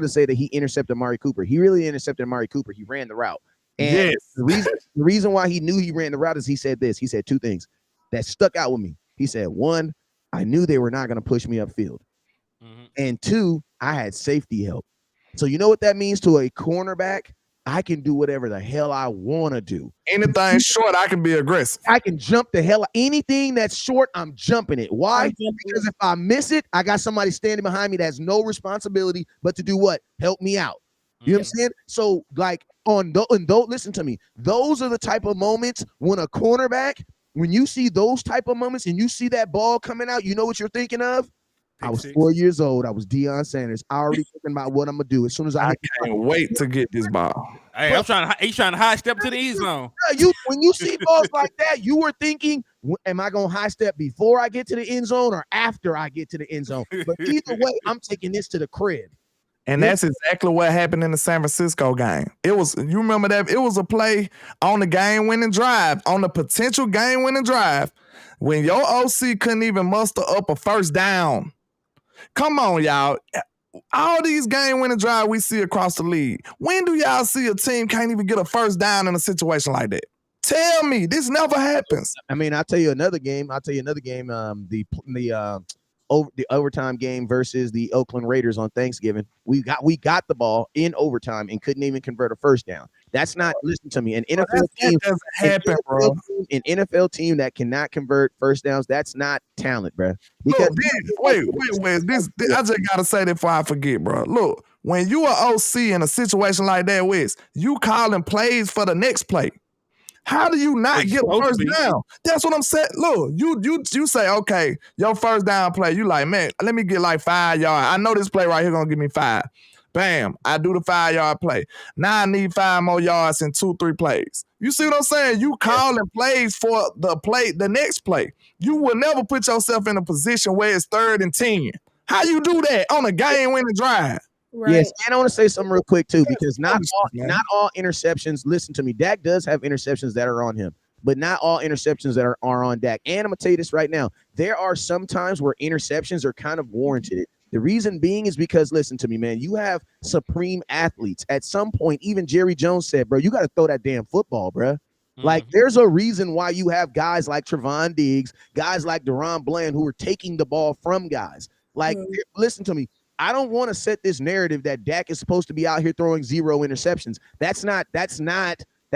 say that he intercepted Amari Cooper. He really intercepted Amari Cooper. He ran the route. And the reason why he knew he ran the route is he said this. He said 2 things that stuck out with me. He said, 1, I knew they were not going to push me upfield. And 2, I had safety help. So you know what that means to a cornerback? I can do whatever the hell I want to do. Anything short, I can be aggressive. I can jump the hell. Anything that's short, I'm jumping it. Why? Because if I miss it, I got somebody standing behind me that has no responsibility but to do what? Help me out. You know what I'm saying? So, like, listen to me. Those are the type of moments when a cornerback, when you see those type of moments and you see that ball coming out, you know what you're thinking of? I was 4 years old. I was Deion Sanders. I already thinking about what I'm gonna do as soon as I can't wait to get this ball. Hey, he's trying to high step to the end zone. When you see balls like that, you were thinking, am I gonna high step before I get to the end zone or after I get to the end zone? But either way, I'm taking this to the crib. And that's exactly what happened in the San Francisco game. You remember that? It was a play on the game-winning drive, on the potential game-winning drive, when your OC couldn't even muster up a first down. Come on, y'all. All these game-winning drives we see across the league. When do y'all see a team can't even get a first down in a situation like that? Tell me, this never happens. I mean, I'll tell you another game. The overtime game versus the Oakland Raiders on Thanksgiving. We got the ball in overtime and couldn't even convert a first down. That's not, listen to me, an NFL team doesn't happen, bro. An NFL team that cannot convert first downs, that's not talent, bro. Because wait, this I just gotta say that before I forget, bro. Look, when you are OC in a situation like that, Wes, you calling plays for the next play. How do you not get a first down? That's what I'm saying. Look, you say, okay, your first down play, you like, man, let me get like 5 yards. I know this play right here gonna give me 5. Bam, I do the 5-yard play. Now I need 5 more yards in 2-3 plays. You see what I'm saying? You calling plays for the next play. You will never put yourself in a position where it's 3rd and 10. How you do that on a game-winning drive? Right. Yes, and I want to say something real quick too, because not all interceptions. Listen to me, Dak does have interceptions that are on him, but not all interceptions that are on Dak. And I'm gonna tell you this right now: there are some times where interceptions are kind of warranted. The reason being is because, listen to me, man, you have supreme athletes. At some point, even Jerry Jones said, "Bro, you got to throw that damn football, bro." Like, there's a reason why you have guys like Trevon Diggs, guys like Deron Bland, who are taking the ball from guys. Like, listen to me. I don't want to set this narrative that Dak is supposed to be out here throwing 0 interceptions. That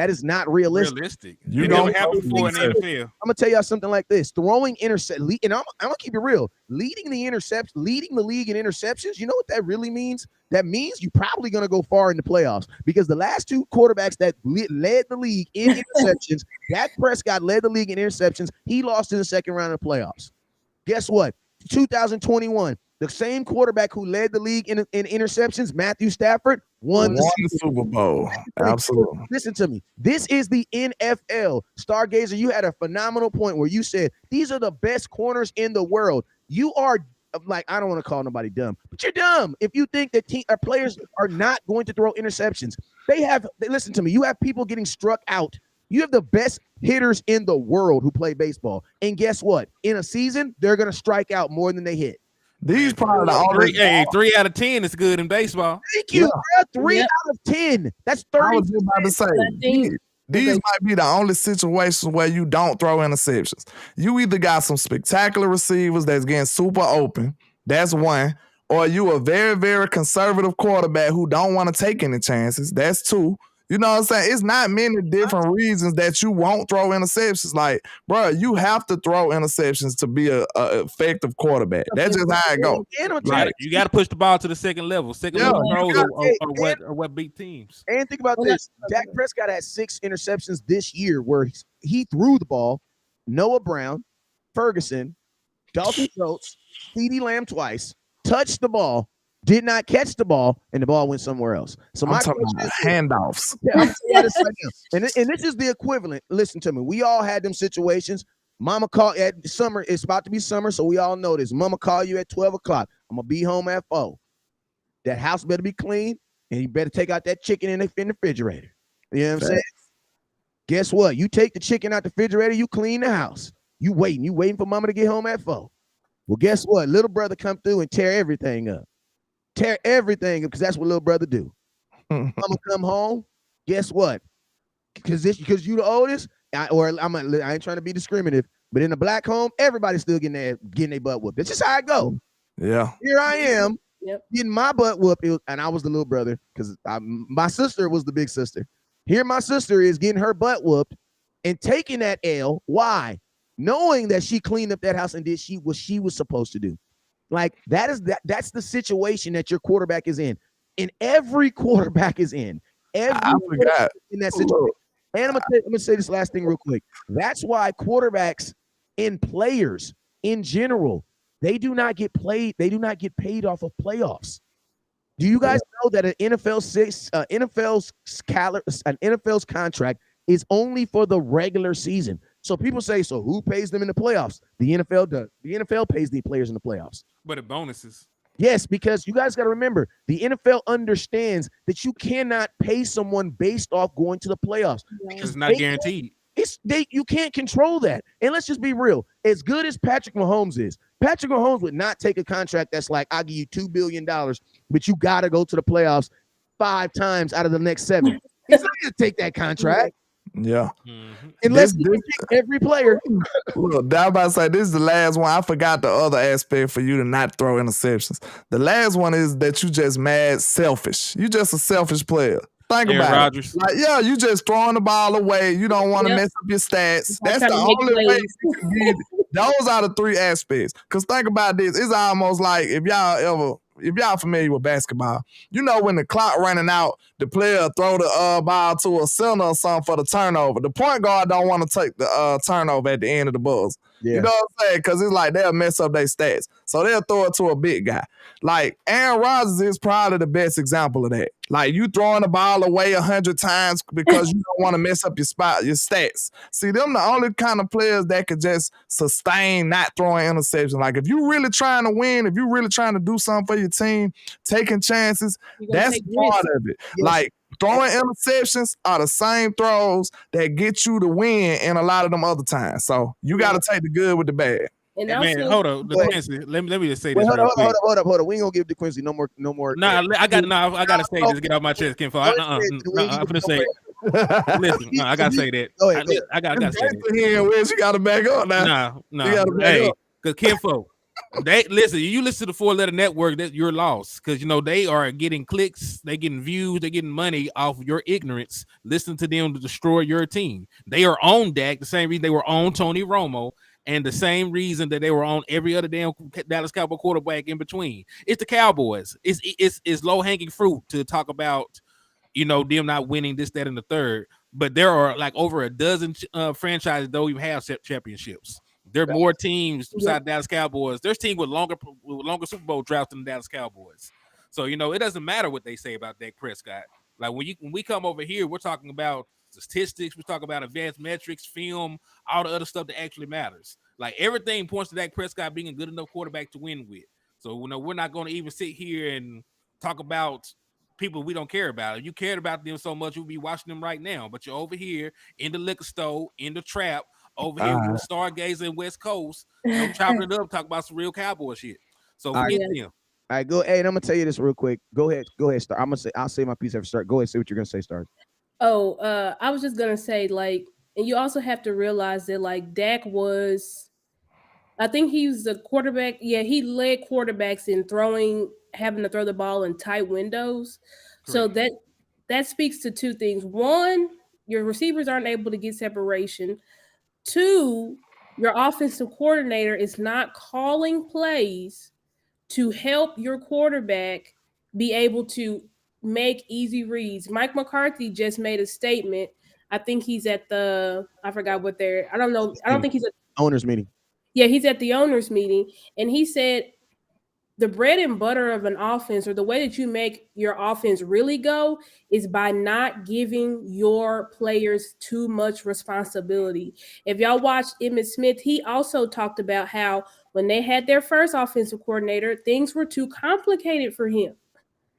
is not realistic. You don't have before in the NFL. I'm gonna tell y'all something like this: throwing and I'm gonna keep it real. Leading the league in interceptions. You know what that really means? That means you're probably gonna go far in the playoffs, because the last 2 quarterbacks that led the league in interceptions, Dak Prescott led the league in interceptions. He lost in the second round of the playoffs. Guess what? 2021. The same quarterback who led the league in interceptions, Matthew Stafford, won the Super Bowl. Absolutely. Listen to me. This is the NFL. Stargazer, you had a phenomenal point where you said these are the best corners in the world. You are, like, I don't want to call nobody dumb, but you're dumb if you think that players are not going to throw interceptions. Listen to me. You have people getting struck out. You have the best hitters in the world who play baseball. And guess what? In a season, they're going to strike out more than they hit. These probably the only 3 out of 10 is good in baseball. Thank you, bro. 3 out of 10. That's 30. I was just about to say, these might be the only situations where you don't throw interceptions. You either got some spectacular receivers that's getting super open. That's one. Or you a very, very conservative quarterback who don't want to take any chances. That's 2. You know what I'm saying? It's not many different reasons that you won't throw interceptions. Like, bro, you have to throw interceptions to be a effective quarterback. That's just how it goes. Like, you got to push the ball to the second level. Level throws are what beat teams. And think about this. Dak Prescott had 6 interceptions this year where he threw the ball. Noah Brown, Ferguson, Dalton Schultz, CeeDee Lamb twice, touched the ball, did not catch the ball, and the ball went somewhere else. So I'm talking about handoffs. And this is the equivalent. Listen to me. We all had them situations. Mama called at summer. It's about to be summer, so we all know this. Mama call you at 12 o'clock. I'm going to be home at 4. That house better be clean, and you better take out that chicken in the refrigerator. You know what I'm saying? Guess what? You take the chicken out the refrigerator, you clean the house. You waiting for mama to get home at 4. Well, guess what? Little brother come through and tear everything up. Because that's what little brother do. Mama come home. Guess what? Because you the oldest. I ain't trying to be discriminative, but in a black home, everybody's still getting their butt whooped. It's just how I go. Yeah. Here I am. Yep. Getting my butt whooped, and I was the little brother because my sister was the big sister. Here, my sister is getting her butt whooped and taking that L. Why? Knowing that she cleaned up that house and did what she was supposed to do. Like that's the situation that your quarterback is in. And every quarterback is in. I Every forgot. in that situation. And I'm gonna say this last thing real quick. That's why quarterbacks and players in general, they do not get paid off of playoffs. Do you guys know that an NFL's contract is only for the regular season? So people say, so who pays them in the playoffs? The NFL does. The NFL pays the players in the playoffs. But the bonuses. Yes, because you guys got to remember, the NFL understands that you cannot pay someone based off going to the playoffs. Because it's not guaranteed. You can't control that. And let's just be real. As good as Patrick Mahomes is, Patrick Mahomes would not take a contract that's like, I'll give you $2 billion, but you got to go to the playoffs 5 times out of the next 7. He's not going to take that contract. Yeah. Unless he can pick every player. Look, I was about to say, this is the last one. I forgot the other aspect for you to not throw interceptions. The last one is that you just mad selfish. You just a selfish player. Think Aaron about Rodgers. it. Like, yeah, you just throwing the ball away. You don't want to mess up your stats. That's the only way you can get it. Those are the 3 aspects. Because think about this. It's almost like if y'all familiar with basketball, you know when the clock running out, the player throw the ball to a center or something for the turnover. The point guard don't want to take the turnover at the end of the buzz. Yeah. You know what I'm saying? Because it's like they'll mess up their stats. So they'll throw it to a big guy. Like Aaron Rodgers is probably the best example of that. Like you throwing the ball away 100 times because you don't want to mess up your stats. See, them the only kind of players that could just sustain not throwing interceptions. Like if you really trying to win, if you really trying to do something for your team, taking chances, that's part of it. Yes. Like throwing interceptions are the same throws that get you the win in a lot of them other times. So you got to take the good with the bad. And hey, also, man, hold up, DeQuincy. Let me just say this. Hold up. We ain't gonna give DeQuincy no more. Nah, I gotta say this. Get off my chest, Kim. I'm gonna say. Listen, I gotta say that. Go ahead. I gotta say that. You gotta back up now. Nah. Hey, because Kinfo, you listen to the 4-letter network, that you're lost. Because they are getting clicks, they getting views, they getting money off your ignorance. Listen to them to destroy your team. They are on Dak the same reason they were on Tony Romo, and the same reason that they were on every other damn Dallas Cowboy quarterback in between. It's the Cowboys. It's low-hanging fruit to talk about, them not winning this, that, and the third. But there are like over a dozen franchises that don't even have championships. There are more teams besides Dallas Cowboys. There's teams with longer Super Bowl droughts than the Dallas Cowboys. So, it doesn't matter what they say about Dak Prescott. Like when we come over here, we're talking about statistics, we're talking about advanced metrics, film, all the other stuff that actually matters. Like everything points to Dak Prescott being a good enough quarterback to win with. So we're not going to even sit here and talk about people we don't care about. If you cared about them so much, you'll be watching them right now. But you're over here in the liquor store, in the trap, over here with Stargazer West Coast, chopping it up, talk about some real Cowboy shit. So forget them. All right, go. Hey, and I'm gonna tell you this real quick. Go ahead, start. I'll say my piece after start. Go ahead, say what you're gonna say, start. Oh, I was just gonna say, like, and you also have to realize that, like, Dak was, I think he was the quarterback. Yeah, he led quarterbacks in having to throw the ball in tight windows. Correct. So that speaks to 2 things. 1, your receivers aren't able to get separation. 2, your offensive coordinator is not calling plays to help your quarterback be able to make easy reads. Mike McCarthy just made a statement. I think he's at I forgot what I don't know. I don't think he's at owners meeting. Yeah, he's at the owners meeting. And he said the bread and butter of an offense, or the way that you make your offense really go, is by not giving your players too much responsibility. If y'all watched Emmitt Smith, he also talked about how when they had their first offensive coordinator, things were too complicated for him.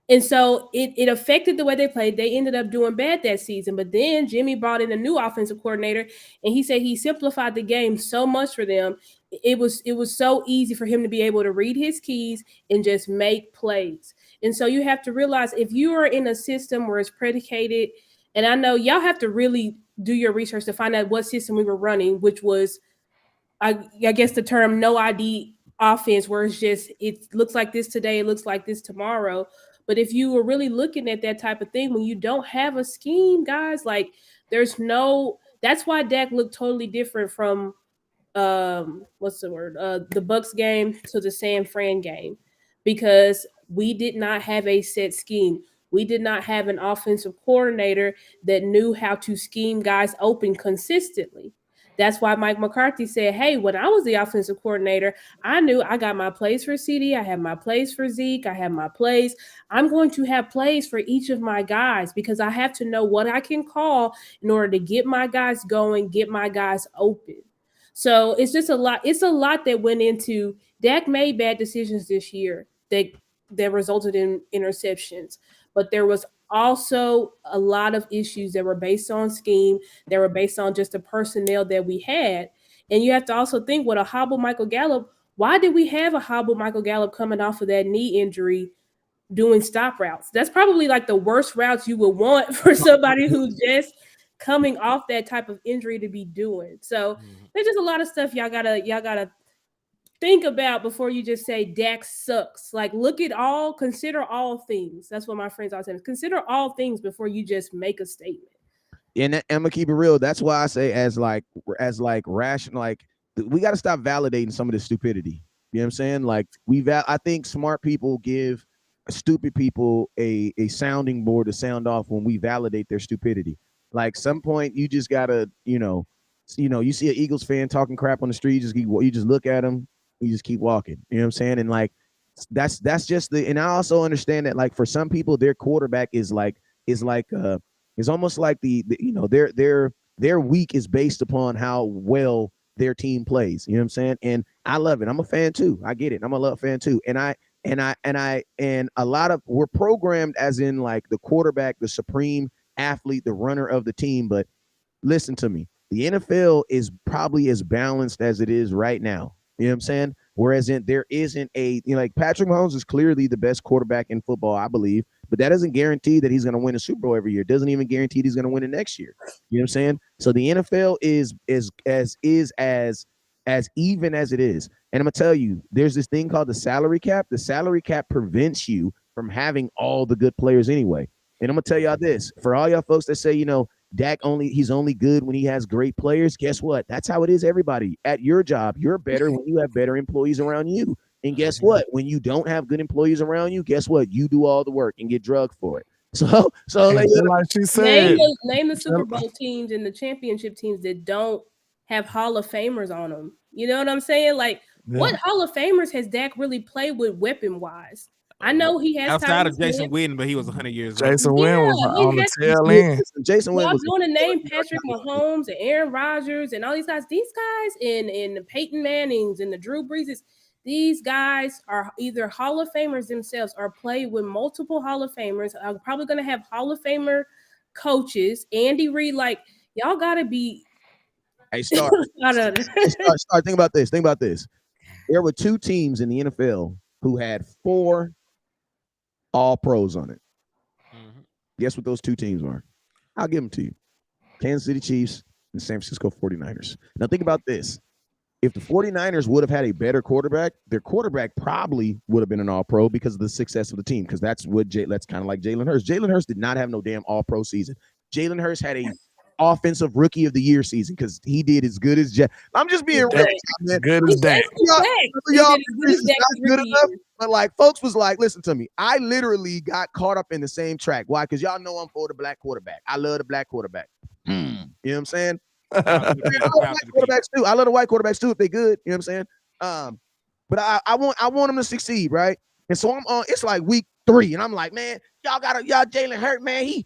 And so it affected the way they played. They ended up doing bad that season. But then Jimmy brought in a new offensive coordinator, and he said he simplified the game so much for them. It was so easy for him to be able to read his keys and just make plays. And so you have to realize, if you are in a system where it's predicated, and I know y'all have to really do your research to find out what system we were running, which was, I guess the term no ID offense where it's just it looks like this today, it looks like this tomorrow. But if you were really looking at that type of thing when you don't have a scheme, guys, like there's no. That's why Dak looked totally different from what's the word the Bucks game to the San Fran game, because we did not have a set scheme. We did not have an offensive coordinator that knew how to scheme guys open consistently. That's why Mike McCarthy said, hey, when I was the offensive coordinator, I knew I got my plays for CD, I have my plays for Zeke, I have my plays. I'm going to have plays for each of my guys because I have to know what I can call in order to get my guys going, get my guys open. So it's just a lot. It's a lot that went into Dak made bad decisions this year that resulted in interceptions, but there was also a lot of issues that were based on scheme, that were based on just the personnel that we had. And you have to also think with a hobble Michael Gallup, why did we have a hobble Michael Gallup coming off of that knee injury doing stop routes? That's probably like the worst routes you would want for somebody who's just coming off that type of injury to be doing. So there's just a lot of stuff y'all gotta think about before you just say Dak sucks. Like consider all things. That's what my friends always say. Consider all things before you just make a statement. And I'm gonna keep it real. That's why I say as rational, like we got to stop validating some of this stupidity. You know what I'm saying? Like I think smart people give stupid people a sounding board to sound off when we validate their stupidity. Like some point you just gotta, you see an Eagles fan talking crap on the street, you just look at them, you just keep walking. You know what I'm saying? And like that's just and I also understand that like for some people their quarterback is almost like their week is based upon how well their team plays. You know what I'm saying? And I love it. I'm a fan too. I get it. I'm a love fan too. And a lot of we're programmed as in like the quarterback, the supreme athlete, the runner of the team. But listen to me. The NFL is probably as balanced as it is right now. You know what I'm saying? Whereas there isn't like Patrick Mahomes is clearly the best quarterback in football, I believe, but that doesn't guarantee that he's going to win a Super Bowl every year. It doesn't even guarantee he's going to win it next year. You know what I'm saying? So the NFL is as even as it is. And I'm going to tell you, there's this thing called the salary cap. The salary cap prevents you from having all the good players anyway. And I'm going to tell y'all this, for all y'all folks that say, he's only good when he has great players. Guess what? That's how it is, everybody. At your job, you're better when you have better employees around you. And guess what? When you don't have good employees around you, guess what? You do all the work and get drugged for it. So like she said, name the Super Bowl teams and the championship teams that don't have Hall of Famers on them. You know what I'm saying? Like, what Hall of Famers has Dak really played with weapon wise? I know he has outside of Jason Witten, but he was 100 years old. Jason Witten was on the tail end. Jason Witten was going to name Patrick Mahomes and Aaron Rodgers and all these guys. These guys in the Peyton Mannings and the Drew Breeses. These guys are either Hall of Famers themselves or play with multiple Hall of Famers. I'm probably going to have Hall of Famer coaches. Andy Reid, like, y'all got to be. Hey, start. Think about this. Think about this. There were two teams in the NFL who had 4 All-Pros on it. Mm-hmm. Guess what those two teams were? I'll give them to you. Kansas City Chiefs and San Francisco 49ers. Now think about this. If the 49ers would have had a better quarterback, their quarterback probably would have been an All-Pro because of the success of the team, because that's kind of like Jalen Hurts. Jalen Hurts did not have no damn All-Pro season. Jalen Hurts had a offensive rookie of the year season because he did as good as I'm just being real. Good as Dak. Y'all not good enough. But like folks was like, listen to me. I literally got caught up in the same track. Why? Because y'all know I'm for the black quarterback. I love the black quarterback. You know what I'm saying? I love quarterbacks too. I love the white quarterbacks too if they good. You know what I'm saying? But I want them to succeed, right? And so I'm on. It's like week 3, and I'm like, man, y'all Jalen Hurts, man. He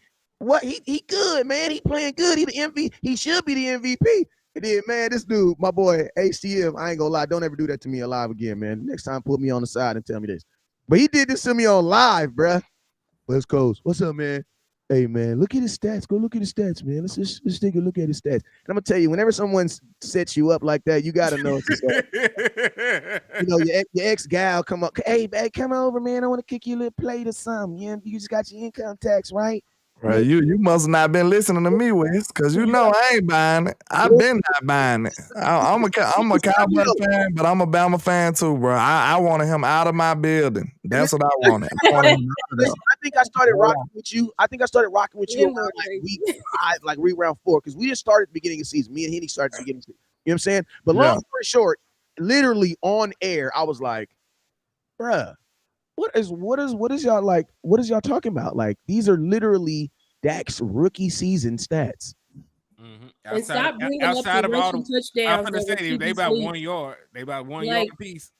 good, man. He playing good. He the MVP. He should be the MVP. And then, man, this dude, my boy HTM, I ain't gonna lie. Don't ever do that to me alive again, man. Next time, put me on the side and tell me this. But he did this to me on live, bruh. West Coast, what's up, man? Hey, man, look at his stats. Go look at his stats, man. Let's just take a look at his stats. And I'm gonna tell you, whenever someone sets you up like that, you gotta know your ex-gal come up. Hey, babe, come over, man. I want to kick you a little plate or something. You just got your income tax, right? Right, you must have not been listening to me, Wes, because you know I ain't buying it. I've been not buying it. I'm a Cowboy fan, but I'm a Bama fan too, bro. I wanted him out of my building. That's what I wanted. I wanted him out of there. I think I started rocking with you. I think I started rocking with you around Inward like crazy. week 5, like round 4, because we just started at the beginning of the season. Me and Henny started at the beginning of the season. You know what I'm saying? But long Yeah. story short, literally on air, I was like, bruh, what is y'all like? What is y'all talking about? Like, these are literally Dak's rookie season stats. And stop bringing up Outside the of all rushing the, I'm touchdowns gonna that say were they about QB 1 yard. They about 1 Like- yard apiece.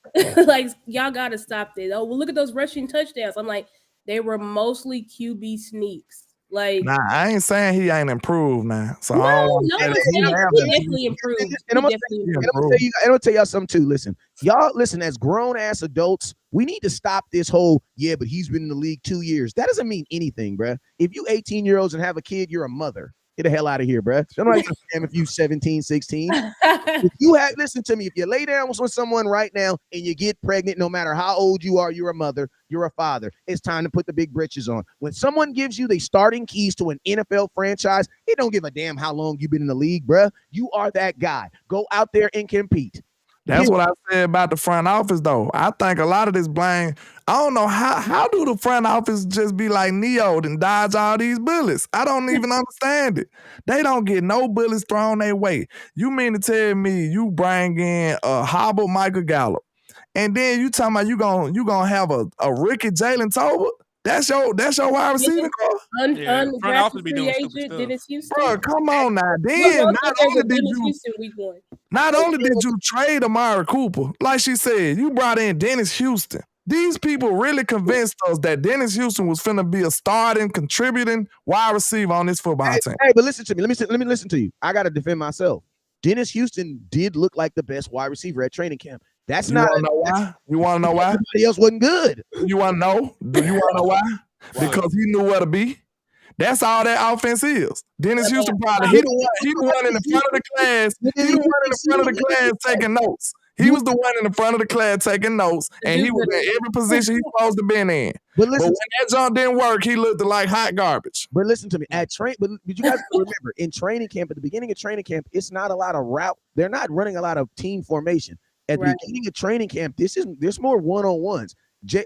like y'all gotta stop this. Oh, well, look at those rushing touchdowns. I'm like, they were mostly QB sneaks. Like, Nah, I ain't saying he ain't improved now. So no, I don't want no to say one's that saying he have he improved. definitely improved. And He I'm gonna definitely Yeah, improved. And I'm gonna tell y'all something too. Listen, as grown ass adults, we need to stop this whole, yeah, but he's been in the league 2 years. That doesn't mean anything, bruh. If you 18-year-olds and have a kid, you're a mother. Get the hell out of here, bruh. I'm not gonna damn if you 17, 16. If you have, listen to me, if you lay down with someone right now and you get pregnant, no matter how old you are, you're a mother, you're a father. It's time to put the big britches on. When someone gives you the starting keys to an NFL franchise, it don't give a damn how long you've been in the league, bruh. You are that guy. Go out there and compete. That's what I said about the front office, though. I think a lot of this blame. I don't know how do the front office just be like Neo and dodge all these bullets? I don't even understand it. They don't get no bullets thrown their way. You mean to tell me you bring in a hobble Michael Gallup, and then you talking about you gonna have a rookie Jalen Tolbert? That's your wide receiving core? Front office Undrafted be free doing stupid agent stuff. Dennis Houston. Bro, come on now. Look, Then look, not there's only a did Dennis you Houston week 1. Not only did you trade Amari Cooper, like she said, you brought in Dennis Houston. These people really convinced us that Dennis Houston was finna be a starting, contributing wide receiver on this football team. Hey, but listen to me. Let me listen to you. I got to defend myself. Dennis Houston did look like the best wide receiver at training camp. That's You not. wanna know why? You wanna know why? Everybody else wasn't good. You wanna know? Do you wanna know why? Because he knew where to be. That's all that offense is. Dennis Houston probably he the one in the front of the class. He the one in the front of the class taking notes. He was the one in the front of the class taking notes, and he was in every position he's supposed to be in. But when that jump didn't work, he looked like hot garbage. But listen to me. But you guys remember, in training camp, at the beginning of training camp, it's not a lot of route. They're not running a lot of team formation. At the beginning of training camp, there's more one-on-ones.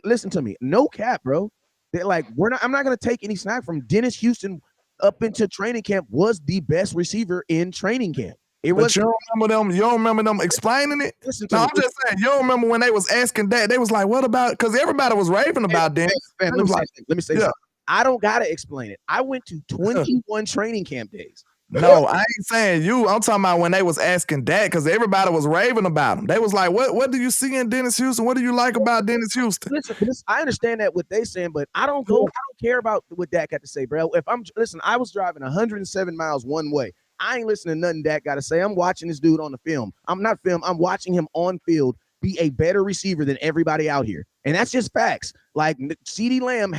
Listen to me. No cap, bro. They're like, I'm not gonna take any snack from Dennis Houston up into training camp was the best receiver in training camp. You don't remember them? You don't remember them explaining it? Listen to no, me. I'm just saying. You don't remember when they was asking that? They was like, "What about?" Because everybody was raving about Dennis. Let me say something. I don't gotta explain it. I went to 21 training camp days. No, I ain't saying you. I'm talking about when they was asking that because everybody was raving about him. They was like, "What do you see in Dennis Houston? What do you like about Dennis Houston?" Listen, I understand that what they saying, but I don't care about what Dak got to say, bro. I was driving 107 miles one way. I ain't listening to nothing Dak got to say. I'm watching this dude on the film. I'm watching him on field be a better receiver than everybody out here. And that's just facts. Like CeeDee Lamb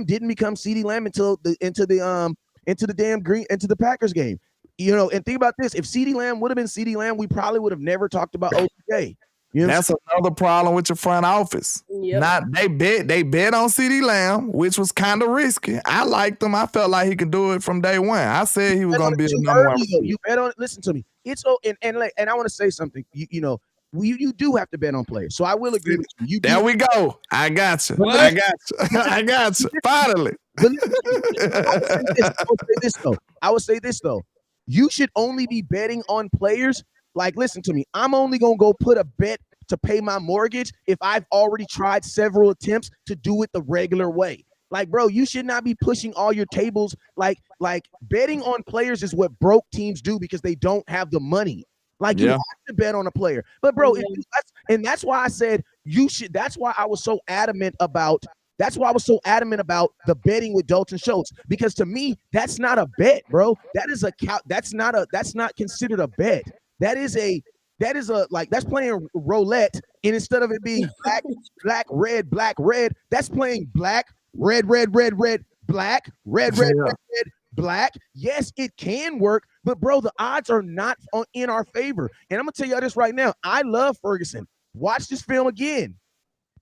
didn't become CeeDee Lamb until into the Packers game. You know, and think about this. If CeeDee Lamb would have been CeeDee Lamb, we probably would have never talked about OJ. You know That's another problem with your front office. Yep. They bet on CeeDee Lamb, which was kind of risky. I liked him. I felt like he could do it from day one. I said he was going to be a number one. You bet on it. Listen to me. It's and I want to say something. You do have to bet on players. So I will agree with you. There we go. I got you. I got you. Finally. I would say this though. You should only be betting on players. Like, listen to me. I'm only gonna go put a bet to pay my mortgage if I've already tried several attempts to do it the regular way. Like, bro, you should not be pushing all your tables. Like betting on players is what broke teams do because they don't have the money. Like, you have to bet on a player. But bro, that's why I said you should. That's why I was so adamant about the betting with Dalton Schultz, because to me, that's not a bet, bro. That's not considered a bet. That's playing roulette, and instead of it being black, red, that's playing black, red, black, red, black. Yes, it can work, but bro, the odds are not in our favor. And I'm gonna tell you this right now. I love Ferguson. Watch this film again.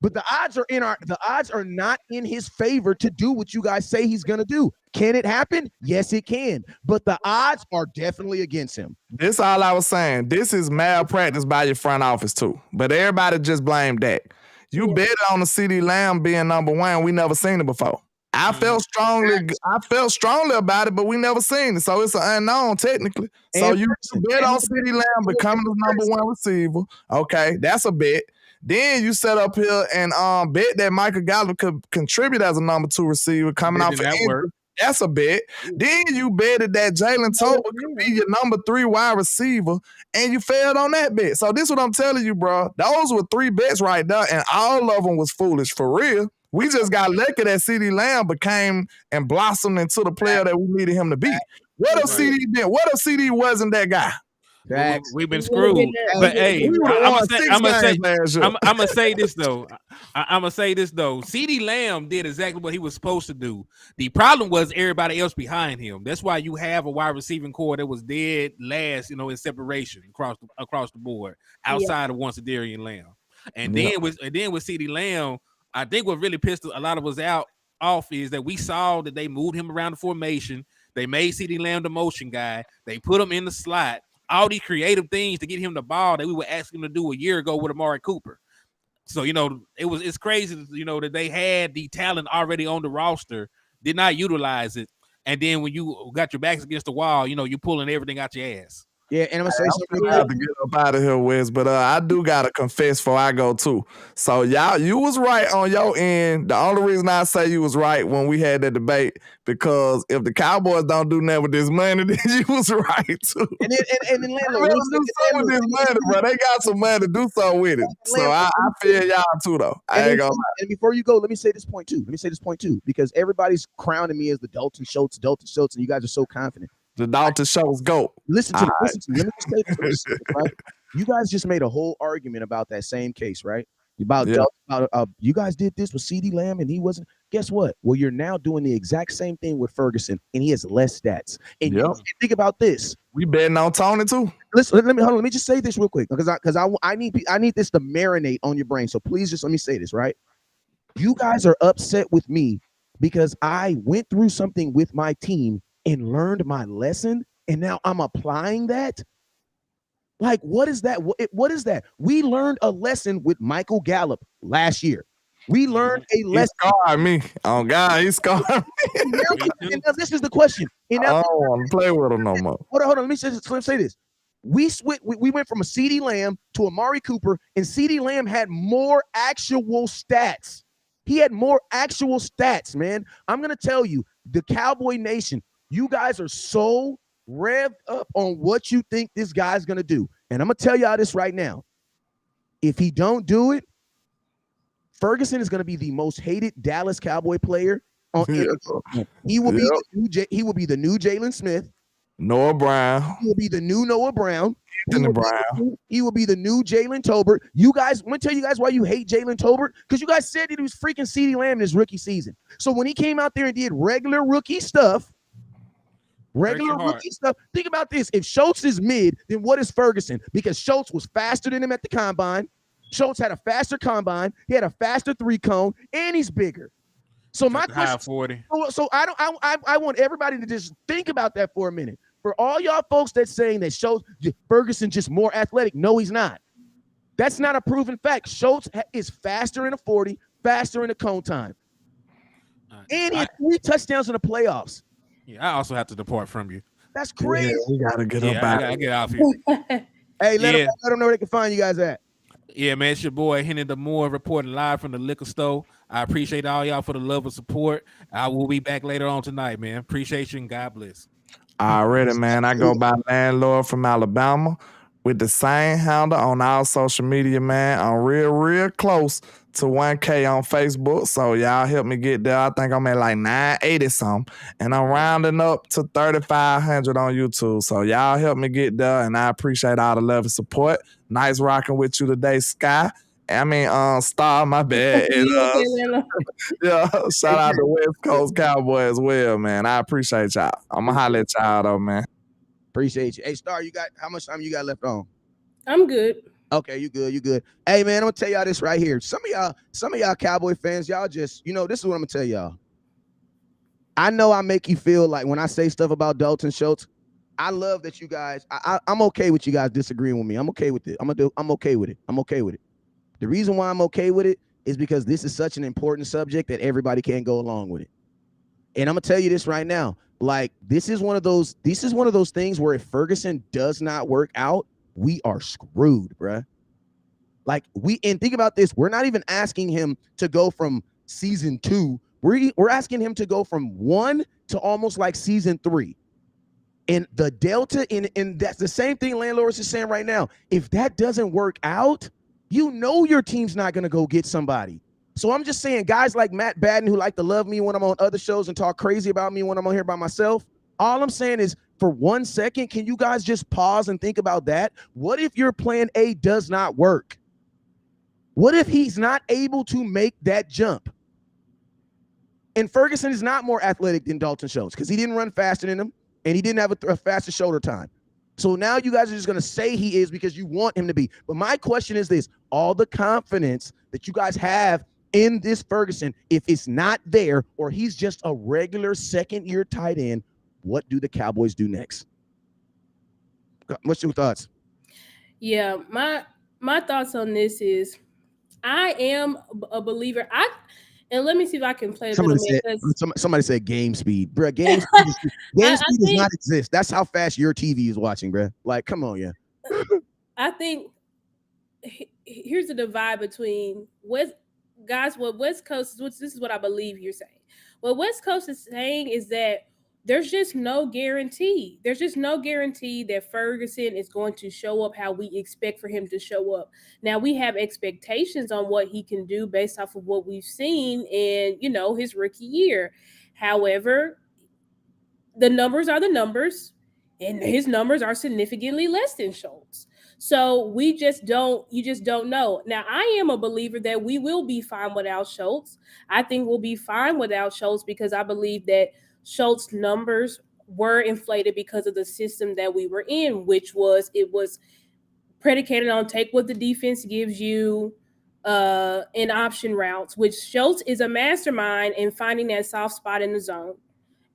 But the odds are not in his favor to do what you guys say he's gonna do. Can it happen? Yes, it can. But the odds are definitely against him. This all I was saying. This is malpractice by your front office too. But everybody just blame Dak. You bet on the CD Lamb being number one. We never seen it before. I felt strongly about it, but we never seen it. So it's an unknown technically. So you bet on CD Lamb becoming the number one receiver. Okay, that's a bet. Then you set up here and bet that Michael Gallup could contribute as a number 2 receiver coming off of injury. That's a bet. Then you betted that Jalen Tolbert could be your number 3 wide receiver, and you failed on that bet. So this is what I'm telling you, bro. Those were 3 bets right there, and all of them was foolish for real. We just got lucky that CeeDee Lamb became and blossomed into the player that we needed him to be. What if CeeDee been? What if CeeDee wasn't that guy? We've been screwed. But hey, I'm gonna say this though. I'm gonna say this though. CeeDee Lamb did exactly what he was supposed to do. The problem was everybody else behind him. That's why you have a wide receiving core that was dead last, in separation across the board, outside of once Darian Lamb. And then with CeeDee Lamb, I think what really pissed a lot of us off is that we saw that they moved him around the formation. They made CeeDee Lamb the motion guy. They put him in the slot. All these creative things to get him the ball that we were asking him to do a year ago with Amari Cooper. So, it's crazy, that they had the talent already on the roster, did not utilize it. And then when you got your backs against the wall, you're pulling everything out your ass. Yeah, and I'm gonna say something. I have to get up out of here, Wes, but I do gotta confess before I go too. So y'all, you was right on your end. The only reason I say you was right when we had that debate, because if the Cowboys don't do nothing with this money, then you was right too. And then Landlord, do something with this money, bro. They got some money to do something with it. So I feel y'all too, though. I ain't gonna lie. And before you go, let me say this point too, because everybody's crowning me as the Dalton Schultz, and you guys are so confident. The Dalton Schultz GOAT. Listen to me. Let me just say this, right? You guys just made a whole argument about that same case, right? About you guys did this with CeeDee Lamb and he wasn't. Guess what? Well, you're now doing the exact same thing with Ferguson, and he has less stats. And you think about this. We betting on Tony too. Listen, let me just say this real quick, because I need this to marinate on your brain. So please just let me say this, right? You guys are upset with me because I went through something with my team and learned my lesson, and now I'm applying that. Like, what is that? What is that? We learned a lesson with Michael Gallup last year. We learned a lesson. He scarred me. Oh God, he scarred me. And now this is the question. And now, I don't want to play with him no more. Hold on. Let me say this. We went from a CeeDee Lamb to Amari Cooper, and CeeDee Lamb had more actual stats. He had more actual stats, man. I'm gonna tell you, the Cowboy Nation, you guys are so revved up on what you think this guy's going to do. And I'm going to tell y'all this right now. If he don't do it, Ferguson is going to be the most hated Dallas Cowboy player on He will be the new Jalen Smith. Noah Brown. He will be the new Noah Brown. He will be the new Jalen Tolbert. You guys, I'm going to tell you guys why you hate Jalen Tolbert, because you guys said that he was freaking CeeDee Lamb in his rookie season. So when he came out there and did regular rookie stuff, think about this. If Schultz is mid, then what is Ferguson? Because Schultz was faster than him at the combine. Schultz had a faster combine. He had a faster 3-cone, and he's bigger. So my question, 40. So I want everybody to just think about that for a minute. For all y'all folks that's saying that Ferguson just more athletic, no, he's not. That's not a proven fact. Schultz is faster in a 40, faster in a cone time, and he had 3 touchdowns in the playoffs. Yeah, I also have to depart from you. That's crazy. Yeah, we gotta get up out. I get off here. Hey, let them know where they can find you guys at. Yeah, man, it's your boy Henry the Moore reporting live from the liquor store. I appreciate all y'all for the love and support. I will be back later on tonight, man. Appreciate you and God bless. Already, man. I go by Landlord from Alabama with the same handle on all social media, man. I'm real close to 1K on Facebook, so y'all help me get there. I think I'm at like 980 something, and I'm rounding up to 3,500 on YouTube. So y'all help me get there, and I appreciate all the love and support. Nice rocking with you today, Sky. Star, my bad. And, shout out to West Coast Cowboy as well, man. I appreciate y'all. I'm gonna holler at y'all though, man. Appreciate you. Hey, Star, how much time you got left on? I'm good. Okay, you good, you good. Hey man, I'm gonna tell y'all this right here. Some of y'all Cowboy fans, y'all just, this is what I'm gonna tell y'all. I know I make you feel like when I say stuff about Dalton Schultz, I love that you guys. I'm okay with you guys disagreeing with me. I'm okay with it. I'm okay with it. I'm okay with it. The reason why I'm okay with it is because this is such an important subject that everybody can't go along with it. And I'm gonna tell you this right now. Like, this is one of those things where if Ferguson does not work out, we are screwed, bruh. Like, and think about this. We're not even asking him to go from season 2. We're asking him to go from 1 to almost like season 3. And the delta and that's the same thing Landlords is saying right now. If that doesn't work out, your team's not gonna go get somebody. So I'm just saying, guys like Matt Batten, who like to love me when I'm on other shows and talk crazy about me when I'm on here by myself, all I'm saying is, for 1 second, can you guys just pause and think about that? What if your plan A does not work? What if he's not able to make that jump? And Ferguson is not more athletic than Dalton Schultz because he didn't run faster than him and he didn't have a faster shoulder time. So now you guys are just going to say he is because you want him to be. But my question is this: all the confidence that you guys have in this Ferguson, if it's not there or he's just a regular second-year tight end, what do the Cowboys do next? What's your thoughts? Yeah, my thoughts on this is I am a believer. And let me see if I can play a Somebody little bit. somebody said game speed, bro. Game speed does not exist. That's how fast your TV is watching, bro. Like, come on, yeah. I think here's the divide between what West Coast, which this is what I believe you're saying. What West Coast is saying is that there's just no guarantee. There's just no guarantee that Ferguson is going to show up how we expect for him to show up. Now, we have expectations on what he can do based off of what we've seen in, his rookie year. However, the numbers are the numbers, and his numbers are significantly less than Schultz. So you just don't know. Now, I am a believer that we will be fine without Schultz. I think we'll be fine without Schultz because I believe that Schultz numbers were inflated because of the system that we were in, which was predicated on take what the defense gives you in option routes, which Schultz is a mastermind in finding that soft spot in the zone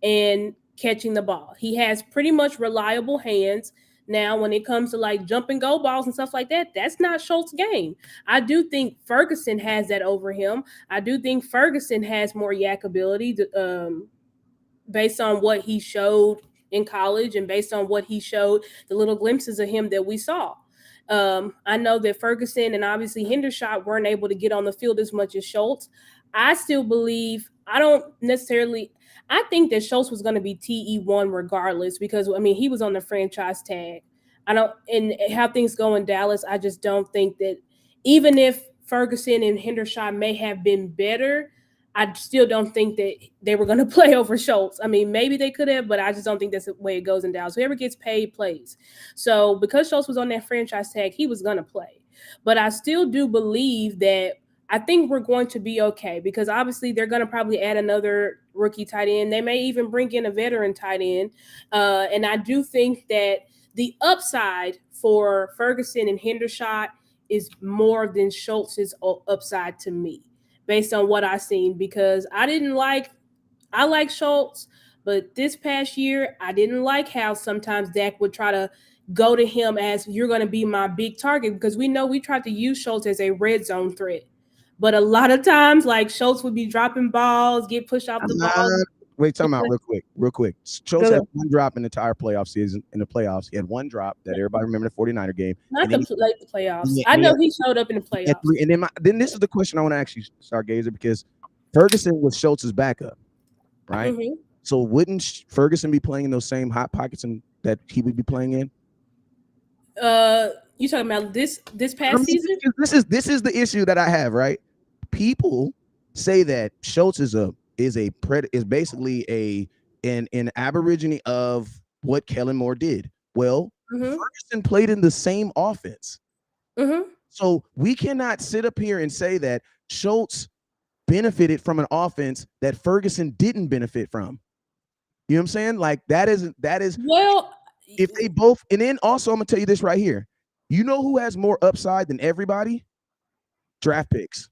and catching the ball. He has pretty much reliable hands. Now, when it comes to like jump and go balls and stuff like that, that's not Schultz's game. I do think Ferguson has that over him. I do think Ferguson has more yak ability based on what he showed in college and based on what he showed, the little glimpses of him that we saw. I know that Ferguson and obviously Hendershot weren't able to get on the field as much as Schultz. I still believe, I think that Schultz was going to be TE1 regardless because, he was on the franchise tag. And how things go in Dallas, I just don't think that even if Ferguson and Hendershot may have been better, I still don't think that they were going to play over Schultz. Maybe they could have, but I just don't think that's the way it goes in Dallas. Whoever gets paid plays. So because Schultz was on that franchise tag, he was going to play. But I still do believe that I think we're going to be okay because obviously they're going to probably add another rookie tight end. They may even bring in a veteran tight end. And I do think that the upside for Ferguson and Hendershot is more than Schultz's upside to me, based on what I've seen, because I like Schultz, but this past year, I didn't like how sometimes Dak would try to go to him as you're going to be my big target because we know we tried to use Schultz as a red zone threat. But a lot of times, like Schultz would be dropping balls, get pushed off the ball. Wait, time out real quick. Schultz had one drop in the entire playoff season. In the playoffs, he had one drop that everybody remember the 49er game. Not the playoffs. I know he showed up in the playoffs. And then this is the question I want to ask you, Stargazer, because Ferguson was Schultz's backup, right? Mm-hmm. So wouldn't Ferguson be playing in those same hot pockets that he would be playing in? You talking about this past season? This is the issue that I have, right? People say that Schultz is basically an aborigine of what Kellen Moore did. Well, Ferguson played in the same offense. So we cannot sit up here and say that Schultz benefited from an offense that Ferguson didn't benefit from. You know what I'm saying? Like that is well, if they both, and then also I'm gonna tell you this right here. You know who has more upside than everybody? Draft picks.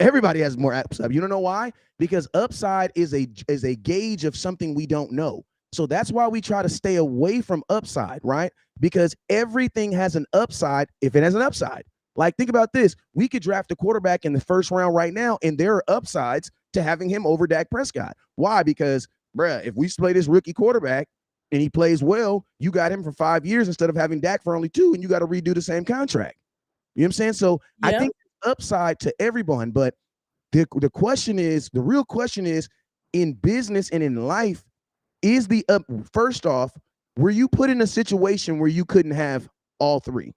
Everybody has more upside. You don't know why? Because upside is a gauge of something we don't know. So that's why we try to stay away from upside, right? Because everything has an upside if it has an upside. Like, think about this. We could draft a quarterback in the first round right now, and there are upsides to having him over Dak Prescott. Why? Because, bruh, if we play this rookie quarterback and he plays well, you got him for 5 years instead of having Dak for only 2, and you got to redo the same contract. You know what I'm saying? So I think upside to everyone, but the real question is, in business and in life, is the first off, were you put in a situation where you couldn't have all three?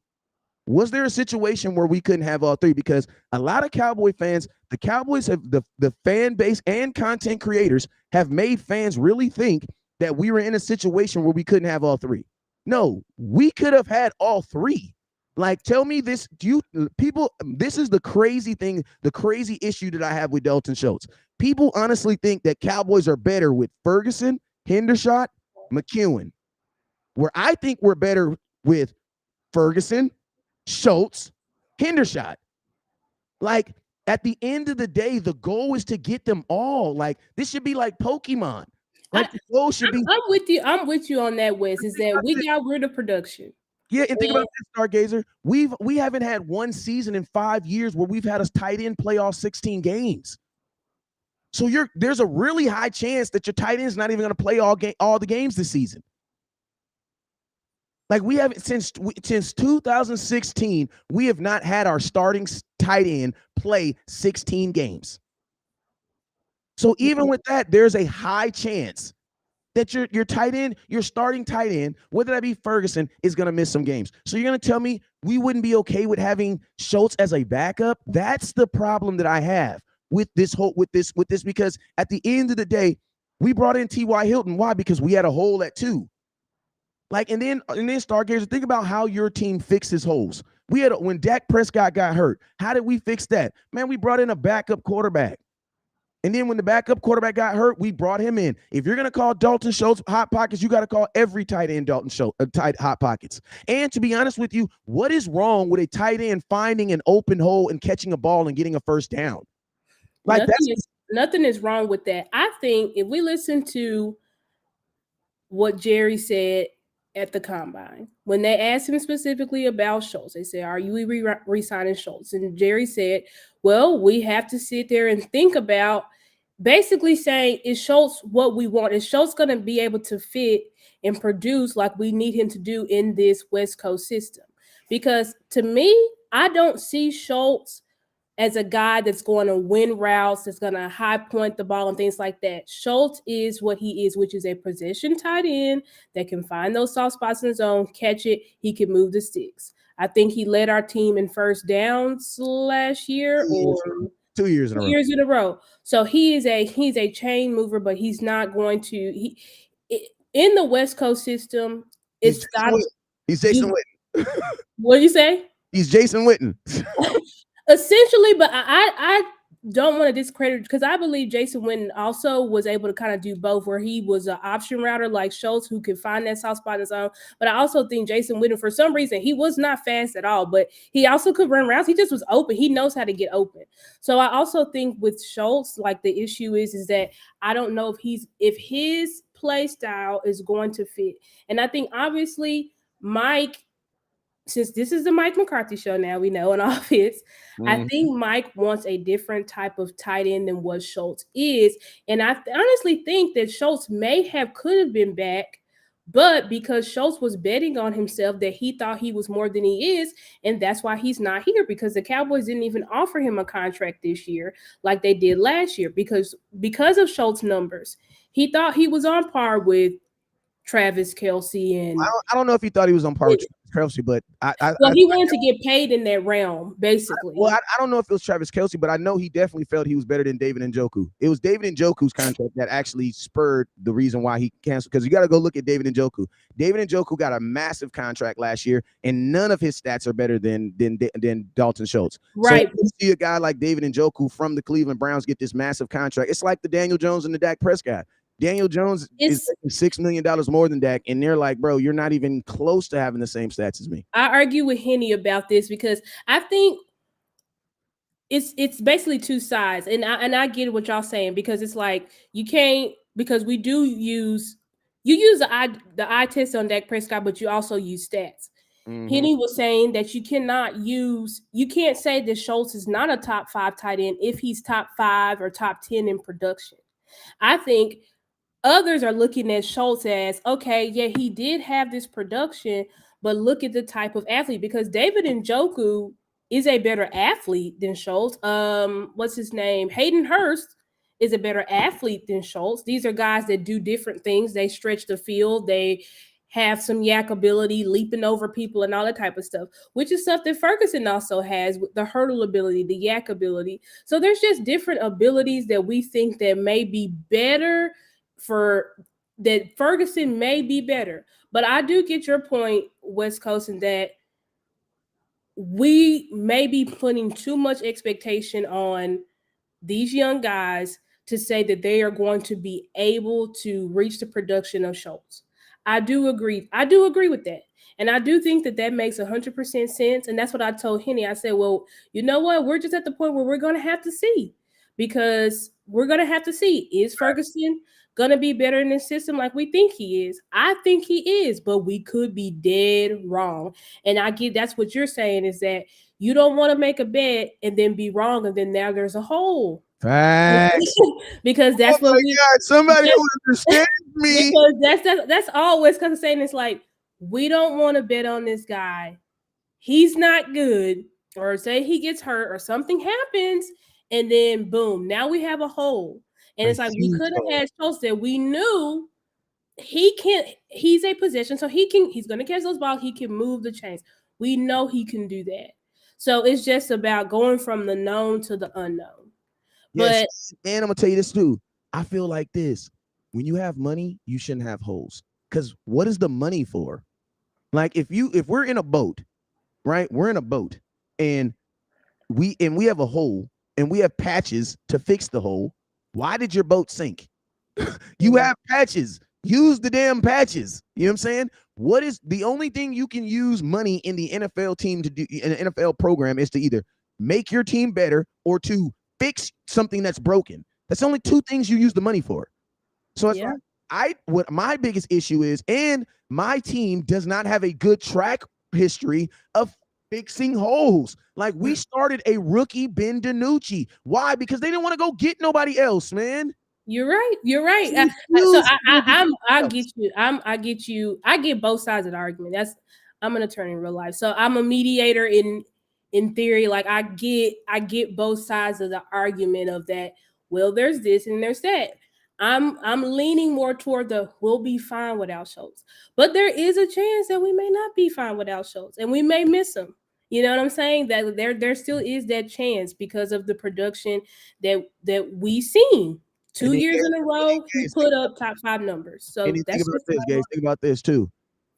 Was there a situation where we couldn't have all three? Because a lot of Cowboy fans, the Cowboys have the fan base and content creators have made fans really think that we were in a situation where we couldn't have all three. No, we could have had all three. Like, tell me this, this is the crazy thing, the crazy issue that I have with Dalton Schultz. People honestly think that Cowboys are better with Ferguson, Hendershot, McEwen, where I think we're better with Ferguson, Schultz, Hendershot. Like, at the end of the day, the goal is to get them all. Like, this should be like Pokemon. Like, the goal should be. I'm with you. I'm with you on that, Wes. Is that we got rid of production. Yeah, and think about this, Stargazer. We haven't had one season in 5 years where we've had a tight end play all 16 games. So there's a really high chance that your tight end is not even going to play all the games this season. Like, we haven't since 2016, we have not had our starting tight end play 16 games. So even with that, there's a high chance that your tight end, your starting tight end, whether that be Ferguson, is going to miss some games. So you're going to tell me we wouldn't be okay with having Schultz as a backup? That's the problem that I have with this because at the end of the day, we brought in T.Y. Hilton. Why? Because we had a hole at 2. Like, and then Stargazer, think about how your team fixes holes. When Dak Prescott got hurt, how did we fix that? Man, we brought in a backup quarterback. And then when the backup quarterback got hurt, we brought him in. If you're going to call Dalton Schultz hot pockets, you got to call every tight end Dalton Schultz tight hot pockets. And to be honest with you, what is wrong with a tight end finding an open hole and catching a ball and getting a first down? Like, nothing is wrong with that. I think if we listen to what Jerry said at the combine, when they asked him specifically about Schultz, they said, "Are you re-signing Schultz?" And Jerry said, "Well, we have to sit there and think about." Basically saying, is Schultz what we want? Is Schultz going to be able to fit and produce like we need him to do in this West Coast system? Because to me, I don't see Schultz as a guy that's going to win routes, that's going to high point the ball and things like that. Schultz is what he is, which is a position tight end that can find those soft spots in the zone, catch it, he can move the sticks. I think he led our team in first downs last year, or 2 years in a row. 2 years in a row. So he's a chain mover, but he's not going to in the West Coast system. It's he's Jason Witten. What do you say? He's Jason Witten. Essentially, but I don't want to discredit, because I believe Jason Witten also was able to kind of do both, where he was an option router like Schultz, who could find that soft spot in his own. But I also think Jason Witten, for some reason, he was not fast at all, but he also could run routes. He just was open. He knows how to get open. So I also think with Schultz, like, the issue is that I don't know if his play style is going to fit. And I think obviously Mike, since this is the Mike McCarthy show now, we know in offense, I think Mike wants a different type of tight end than what Schultz is. And I honestly think that Schultz could have been back, but because Schultz was betting on himself, that he thought he was more than he is, and that's why he's not here, because the Cowboys didn't even offer him a contract this year like they did last year because of Schultz numbers. He thought he was on par with Travis Kelce, and I don't know if he thought he was on par with Travis Kelce, but he wanted to get paid in that realm, basically. I don't know if it was Travis Kelce, but I know he definitely felt he was better than David Njoku. It was David Njoku's contract that actually spurred the reason why he canceled, because you got to go look at David Njoku. David Njoku got a massive contract last year, and none of his stats are better than Dalton Schultz. Right. So you see a guy like David Njoku from the Cleveland Browns get this massive contract. It's like the Daniel Jones and the Dak Prescott. Daniel Jones is $6 million more than Dak, and they're like, bro, you're not even close to having the same stats as me. I argue with Henny about this because I think it's basically two sides, and I get what y'all saying, because it's like you can't, because we do use the eye test on Dak Prescott, but you also use stats. Henny was saying that you can't say that Schultz is not a top 5 tight end if he's top 5 or top 10 in production. I think others are looking at Schultz as, okay, yeah, he did have this production, but look at the type of athlete, because David Njoku is a better athlete than Schultz. What's his name? Hayden Hurst is a better athlete than Schultz. These are guys that do different things. They stretch the field. They have some yak ability, leaping over people and all that type of stuff, which is stuff that Ferguson also has, with the hurdle ability, the yak ability. So there's just different abilities that we think that may be better that Ferguson may be better. But I do get your point, West Coast, in that we may be putting too much expectation on these young guys to say that they are going to be able to reach the production of Schultz. I do agree. I do agree with that. And I do think that makes 100% sense. And that's what I told Henny. I said, well, you know what? We're just at the point where we're going to have to see, because we're going to have to see, is Ferguson going to be better in this system like we think he is? I think he is, but we could be dead wrong. And I get that's what you're saying, is that you don't want to make a bet and then be wrong, and then now there's a hole. Facts. Because that's what we got. Somebody who understands me. Because that's always because saying, it's like, we don't want to bet on this guy. He's not good, or say he gets hurt or something happens, and then boom, now we have a hole. And it's like, we could have had Schultz that we knew he's a possession, so he's gonna catch those balls, he can move the chains. We know he can do that. So it's just about going from the known to the unknown. Yes, and I'm gonna tell you this too. I feel like this: when you have money, you shouldn't have holes. Because what is the money for? Like if we're in a boat, right? We're in a boat, and we have a hole, and we have patches to fix the hole. Why did your boat sink? You have patches. Use the damn patches. You know what I'm saying? What is the only thing you can use money in the NFL team to do, in an NFL program, is to either make your team better or to fix something that's broken. That's only two things you use the money for. So it's like, what my biggest issue is, and my team does not have a good track history of fixing holes. Like, we started a rookie, Ben DiNucci. Why? Because they didn't want to go get nobody else, man. You're right. I get you. I get you. I get both sides of the argument. I'm an attorney in real life, so I'm a mediator in theory. Like, I get both sides of the argument of that. Well, there's this and there's that. I'm leaning more toward the we'll be fine without Schultz, but there is a chance that we may not be fine without Schultz, and we may miss him. You know what I'm saying? That there still is that chance because of the production that we seen. 2 years in a row, he put up top 5 numbers. So that's think about this, guys. Think about this too.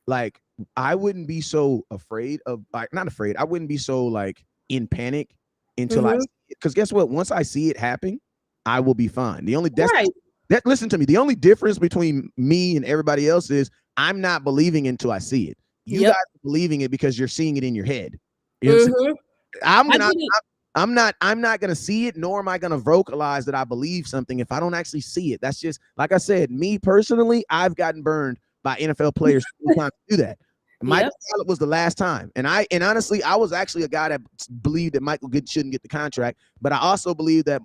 Like, I wouldn't be so afraid of, like, not afraid. I wouldn't be so like in panic until I, because guess what? Once I see it happen, I will be fine. The only listen to me. The only difference between me and everybody else is I'm not believing until I see it. You guys are believing it because you're seeing it in your head. You know I'm not gonna see it, nor am I gonna vocalize that I believe something if I don't actually see it. That's just, like I said, me personally, I've gotten burned by NFL players to do that. Michael Gallup was the last time, and honestly, I was actually a guy that believed that Michael shouldn't get the contract, but I also believed that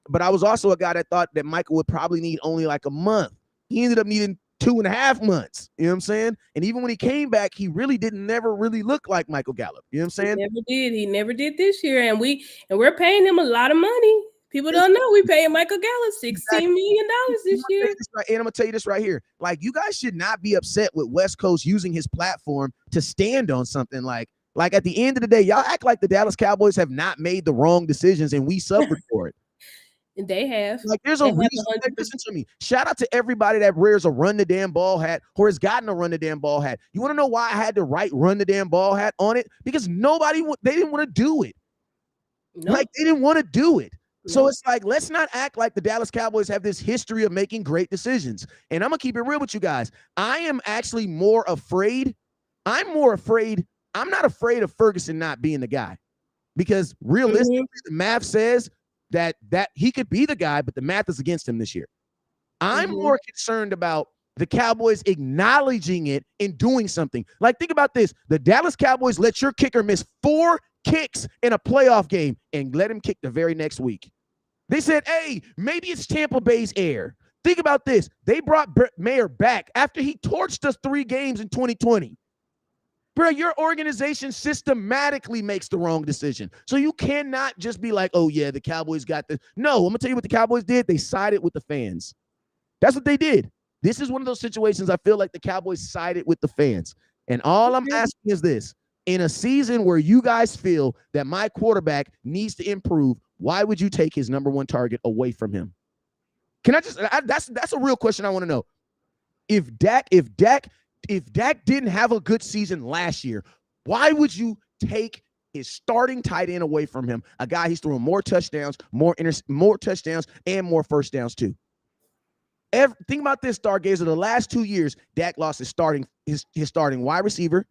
But I was also a guy that thought that Michael would probably need only like a month. He ended up needing 2.5 months. You know what I'm saying? And even when he came back, he really never really look like Michael Gallup. You know what I'm saying? He never did. He never did this year. And we're paying him a lot of money. People don't know we paying Michael Gallup $16 million this year. And I'm gonna tell you this right here. Like, you guys should not be upset with West Coast using his platform to stand on something. Like at the end of the day, y'all act like the Dallas Cowboys have not made the wrong decisions and we suffered for it. And they have. Like, there's a reason. Like, listen to me. Shout out to everybody that wears a run the damn ball hat or has gotten a run the damn ball hat. You want to know why I had to write run the damn ball hat on it? Because they didn't want to do it. Nope. Like, they didn't want to do it. So it's like, let's not act like the Dallas Cowboys have this history of making great decisions. And I'm going to keep it real with you guys. I am actually more afraid. I'm not afraid of Ferguson not being the guy, because realistically, the math says that he could be the guy, but the math is against him this year. I'm more concerned about the Cowboys acknowledging it and doing something. Like, think about this. The Dallas Cowboys let your kicker miss 4 kicks in a playoff game and let him kick the very next week. They said, hey, maybe it's Tampa Bay's air. Think about this. They brought Brett Mayer back after he torched us 3 games in 2020. Bro, your organization systematically makes the wrong decision. So you cannot just be like, oh, yeah, the Cowboys got this. No, I'm going to tell you what the Cowboys did. They sided with the fans. That's what they did. This is one of those situations I feel like the Cowboys sided with the fans. And all I'm asking is this. In a season where you guys feel that my quarterback needs to improve, why would you take his number 1 target away from him? Can I just that's a real question I want to know. If Dak didn't have a good season last year, why would you take his starting tight end away from him? A guy he's throwing more touchdowns, more touchdowns, and more first downs too. Think about this, Stargazer. The last 2 years, Dak lost his starting wide receiver.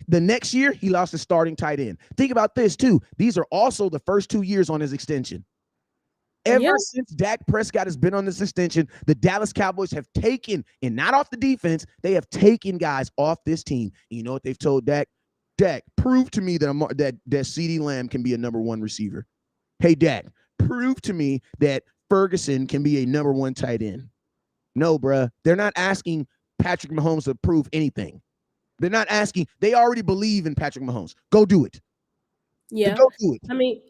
The next year, he lost his starting tight end. Think about this, too. These are also the first 2 years on his extension. Ever since Dak Prescott has been on this extension, the Dallas Cowboys have taken, and not off the defense, they have taken guys off this team. And you know what they've told Dak? Dak, prove to me that CeeDee Lamb can be a number 1 receiver. Hey, Dak, prove to me that Ferguson can be a number 1 tight end. No, bruh. They're not asking Patrick Mahomes to prove anything. They're not asking. They already believe in Patrick Mahomes. Go do it. Yeah. Go do it. I mean,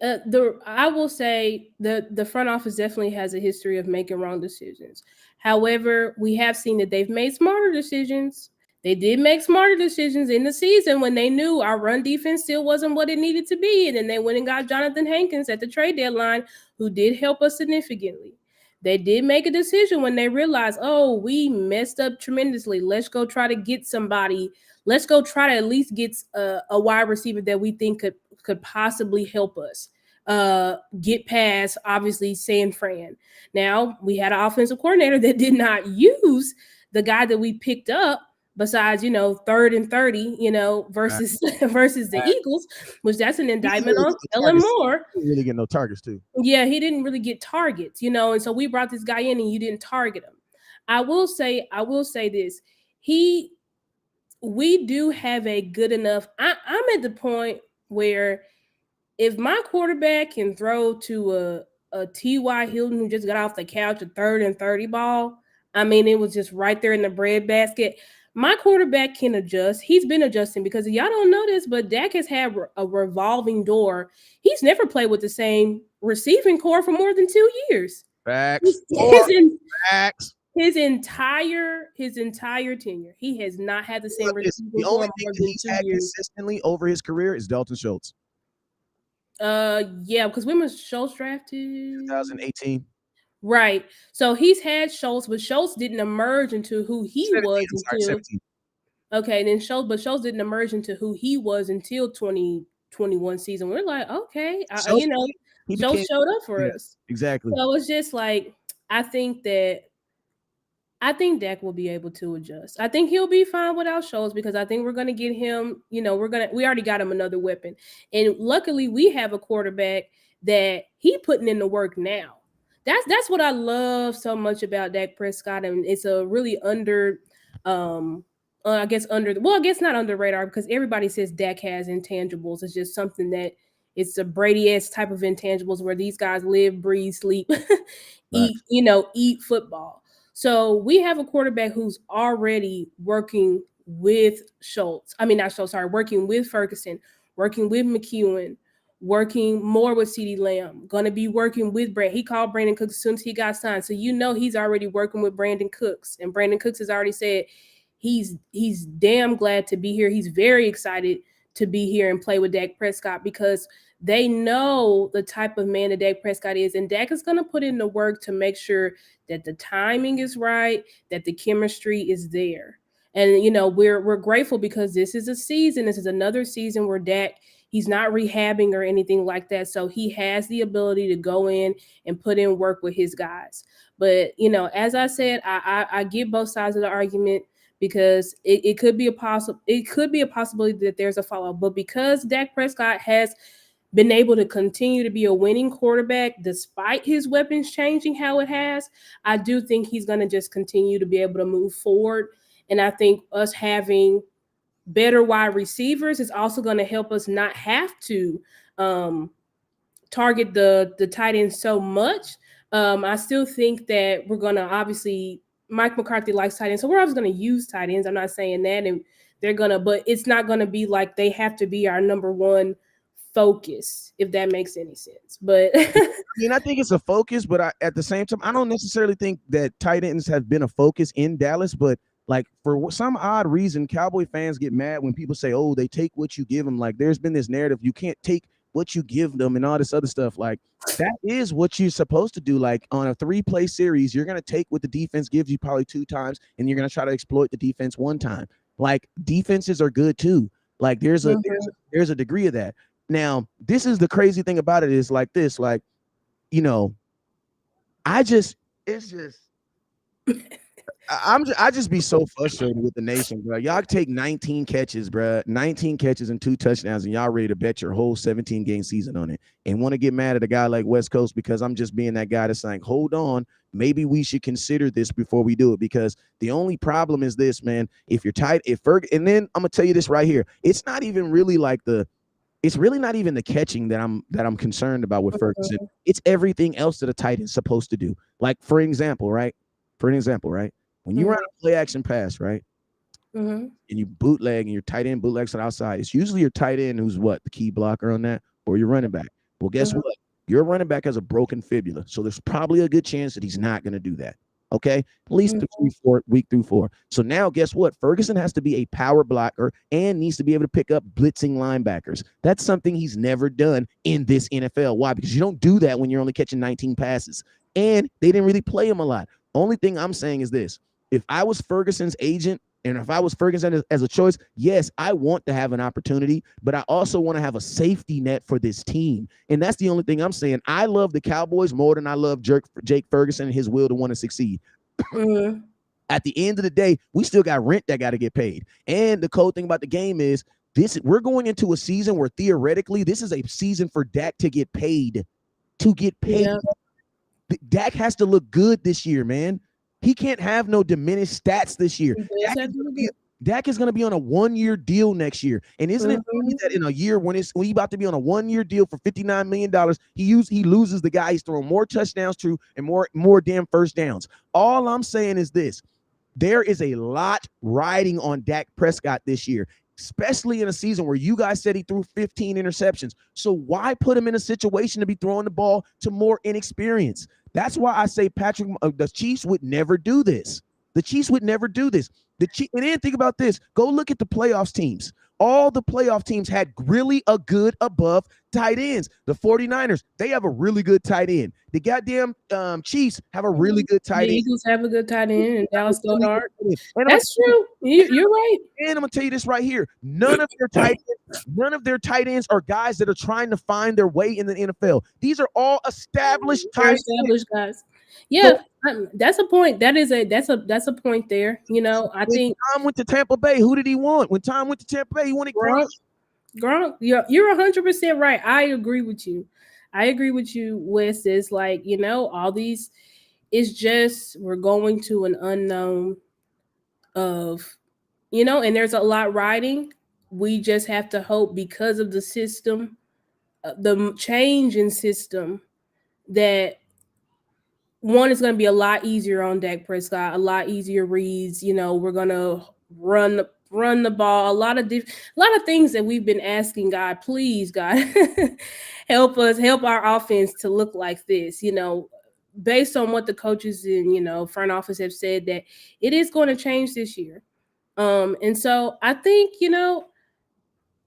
I will say the front office definitely has a history of making wrong decisions. However, we have seen that they've made smarter decisions. They did make smarter decisions in the season when they knew our run defense still wasn't what it needed to be. And then they went and got Jonathan Hankins at the trade deadline, who did help us significantly. They did make a decision when they realized, oh, we messed up tremendously. Let's go try to get somebody. Let's go try to at least get a wide receiver that we think could possibly help us get past, obviously, San Fran. Now, we had an offensive coordinator that did not use the guy that we picked up, besides, 3rd and 30, versus the Eagles, which that's an indictment on Ellen Moore. He didn't really get no targets, too. Yeah, he didn't really get targets, and so we brought this guy in and you didn't target him. I will say this. We do have a good enough. I'm at the point where if my quarterback can throw to a T.Y. Hilton who just got off the couch, a 3rd and 30 ball, I mean, it was just right there in the breadbasket. My quarterback can adjust. He's been adjusting because y'all don't know this, but Dak has had a revolving door. He's never played with the same receiving core for more than 2 years. Facts. Facts. His entire tenure, he has not had the same receiving core. The only thing that he's had consistently over his career is Dalton Schultz. Yeah, because when was Schultz drafted? 2018. Right. So he's had Schultz, but Schultz didn't emerge into who he was until 17. Okay, then Schultz didn't emerge into who he was until 2021 season. We're like, okay, Schultz showed up for us. Exactly. So it's just like I think Dak will be able to adjust. I think he'll be fine without Schultz because I think we're going to get him, we already got him another weapon. And luckily we have a quarterback that he putting in the work now. That's what I love so much about Dak Prescott. And it's a really not under the radar because everybody says Dak has intangibles. It's just something that it's a Brady-esque type of intangibles where these guys live, breathe, sleep, eat football. So we have a quarterback who's already working with working with Ferguson, working with McEwen, working more with CeeDee Lamb, going to be working with Brand. He called Brandon Cooks as soon as he got signed. So he's already working with Brandon Cooks. And Brandon Cooks has already said he's damn glad to be here. He's very excited to be here and play with Dak Prescott because they know the type of man that Dak Prescott is. And Dak is going to put in the work to make sure that the timing is right, that the chemistry is there. And, we're grateful because this is a season. This is another season where Dak He's not rehabbing or anything like that. So he has the ability to go in and put in work with his guys. But as I said, I get both sides of the argument because it could be a possibility that there's a follow. But because Dak Prescott has been able to continue to be a winning quarterback despite his weapons changing how it has, I do think he's going to just continue to be able to move forward. And I think us having better wide receivers is also going to help us not have to um, target the tight end so much. I still think that we're going to obviously Mike McCarthy likes tight ends, so we're always going to use tight ends. I'm not saying that, and they're gonna, but it's not going to be like they have to be our number one focus, if that makes any sense. But I think it's a focus, but at the same time, I don't necessarily think that tight ends have been a focus in Dallas. But like for some odd reason, Cowboy fans get mad when people say, "Oh, they take what you give them." Like there's been this narrative you can't take what you give them and all this other stuff. Like that is what you're supposed to do. Like on a 3-play series, you're gonna take what the defense gives you probably 2 times, and you're gonna try to exploit the defense 1 time. Like defenses are good too. Like there's a degree of that. Now, this is the crazy thing about it is like this, like, it's just, I just be so frustrated with the nation, bro. Y'all take 19 catches, bro, 19 catches and 2 touchdowns, and y'all ready to bet your whole 17-game season on it and want to get mad at a guy like West Coast because I'm just being that guy that's saying, hold on, maybe we should consider this before we do it, because the only problem is this, man. If you're tight, and then I'm gonna tell you this right here, it's not even really like it's really not even the catching that I'm concerned about with Ferguson. It's everything else that a tight end's supposed to do. Like for an example, right? When you run a play action pass, right? And you bootleg and your tight end bootlegs on outside, it's usually your tight end who's what, the key blocker on that, or your running back. Well, guess what? Your running back has a broken fibula, so there's probably a good chance that he's not going to do that. Okay, at least week through 4. So now, guess what? Ferguson has to be a power blocker and needs to be able to pick up blitzing linebackers. That's something he's never done in this NFL. Why? Because you don't do that when you're only catching 19 passes. And they didn't really play him a lot. Only thing I'm saying is this: if I was Ferguson's agent, and if I was Ferguson as a choice, yes, I want to have an opportunity, but I also want to have a safety net for this team. And that's the only thing I'm saying. I love the Cowboys more than I love Jake Ferguson and his will to want to succeed. At the end of the day, we still got rent that got to get paid. And the cool thing about the game is we're going into a season where theoretically this is a season for Dak to get paid. Yeah. Dak has to look good this year, man. He can't have no diminished stats this year. Dak is going to be on a 1-year deal next year. And isn't it funny that in a year when he's about to be on a 1-year deal for $59 million, he loses the guy he's throwing more touchdowns to and more damn first downs. All I'm saying is this: there is a lot riding on Dak Prescott this year, especially in a season where you guys said he threw 15 interceptions. So why put him in a situation to be throwing the ball to more inexperience? That's why I say the Chiefs would never do this. The Chiefs would never do this. And then think about this. Go look at the playoffs teams. All the playoff teams had really a good above tight ends. The 49ers, they have a really good tight end. The goddamn Chiefs have a really good tight end. The Eagles have a good tight end, and Dallas Goddard. That's true. You're right. And I'm gonna tell you this right here: none of their tight ends are guys that are trying to find their way in the NFL. These are all established guys. Yeah, that's a point. That's a point there. I think Tom went to Tampa Bay. Who did he want? When Tom went to Tampa Bay, he wanted Gronk. You're 100% right. I agree with you. Wes. Is like, all these. It's just we're going to an unknown of, and there's a lot riding. We just have to hope, because of the system, the change in system, that one is going to be a lot easier on Dak Prescott, a lot easier reads. We're going to run the ball, a lot of things that we've been asking God, please, God, help our offense to look like this. Based on what the coaches and front office have said, that it is going to change this year. And so I think,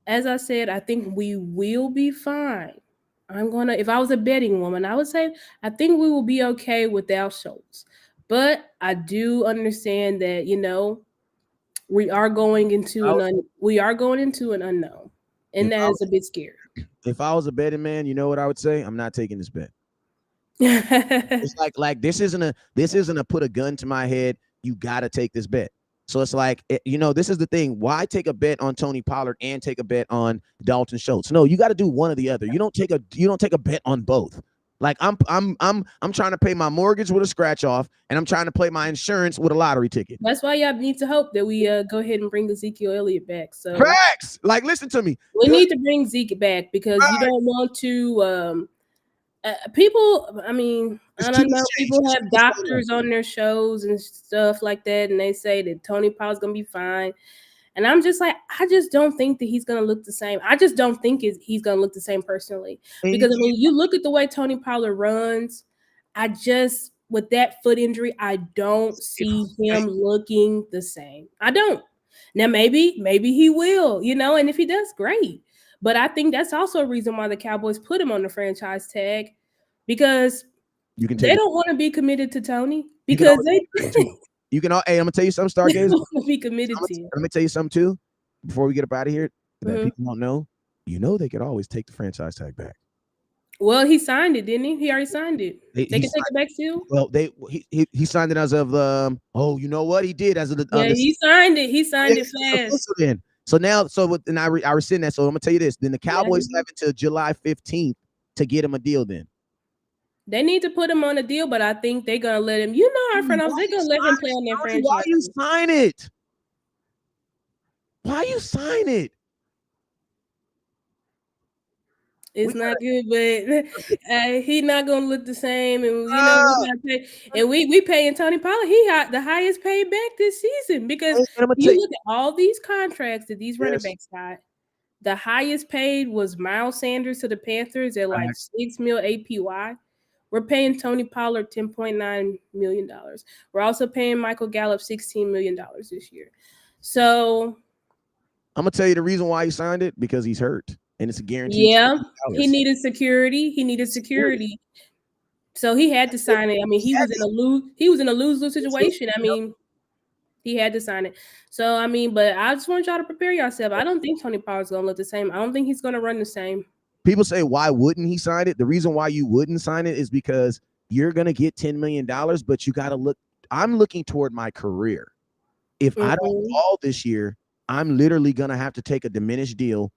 as I said, I think we will be fine. If I was a betting woman, I would say I think we will be okay without Schultz. But I do understand that, we are going into an unknown. and that is a bit scary. If I was a betting man, you know what I would say? I'm not taking this bet. It's like this isn't a put a gun to my head. You got to take this bet. So it's like, this is the thing. Why take a bet on Tony Pollard and take a bet on Dalton Schultz? No, you got to do one or the other. You don't take a bet on both. Like I'm trying to pay my mortgage with a scratch off, and I'm trying to play my insurance with a lottery ticket. That's why y'all need to hope that we go ahead and bring Ezekiel Elliott back. So facts. Like, listen to me. We need to bring Zeke back because you don't want to. People, I mean, I don't know. People have doctors on their shows and stuff like that, and they say that Tony Pollard's gonna be fine. And I'm just like, I just don't think that he's gonna look the same. I just don't think he's gonna look the same personally. Because I mean, you look at the way Tony Pollard runs. With that foot injury, I don't see him looking the same. I don't. Now maybe he will, and if he does, great. But I think that's also a reason why the Cowboys put him on the franchise tag, because they don't want to be committed to Tony because you can all. Hey, I'm gonna tell you something, Stargazer. Be committed to him. Let me tell you something too. Before we get up out of here, that people don't know. They could always take the franchise tag back. Well, he signed it, didn't he? He already signed it. They can take it back still. Well, he signed it as of you know what he did as of the. He signed it. He signed it fast. So now, I rescind that. So I'm gonna tell you this. Then the Cowboys have until July 15th to get him a deal. Then they need to put him on a deal, but I think they're gonna let him. Our friend, they're gonna let him play on their franchise. Why you sign it? Why you sign it? It's not good, but he's not gonna look the same. And we paying Tony Pollard. He got the highest paid back this season because you look at all these contracts that these running backs got. The highest paid was Miles Sanders to the Panthers at like $6 million APY. We're paying Tony Pollard $10.9 million. We're also paying Michael Gallup $16 million this year. So I'm gonna tell you the reason why he signed it, because he's hurt. And it's a guarantee. Yeah, he needed security. So he had to sign it. I mean, he was in a lose-lose situation. I mean, he had to sign it. So I mean, but I just want y'all to prepare yourself. I don't think Tony Pollard's gonna look the same. I don't think he's gonna run the same. People say, why wouldn't he sign it? The reason why you wouldn't sign it is because you're gonna get $10 million, but you gotta look. I'm looking toward my career. If I don't ball this year, I'm literally gonna have to take a diminished deal.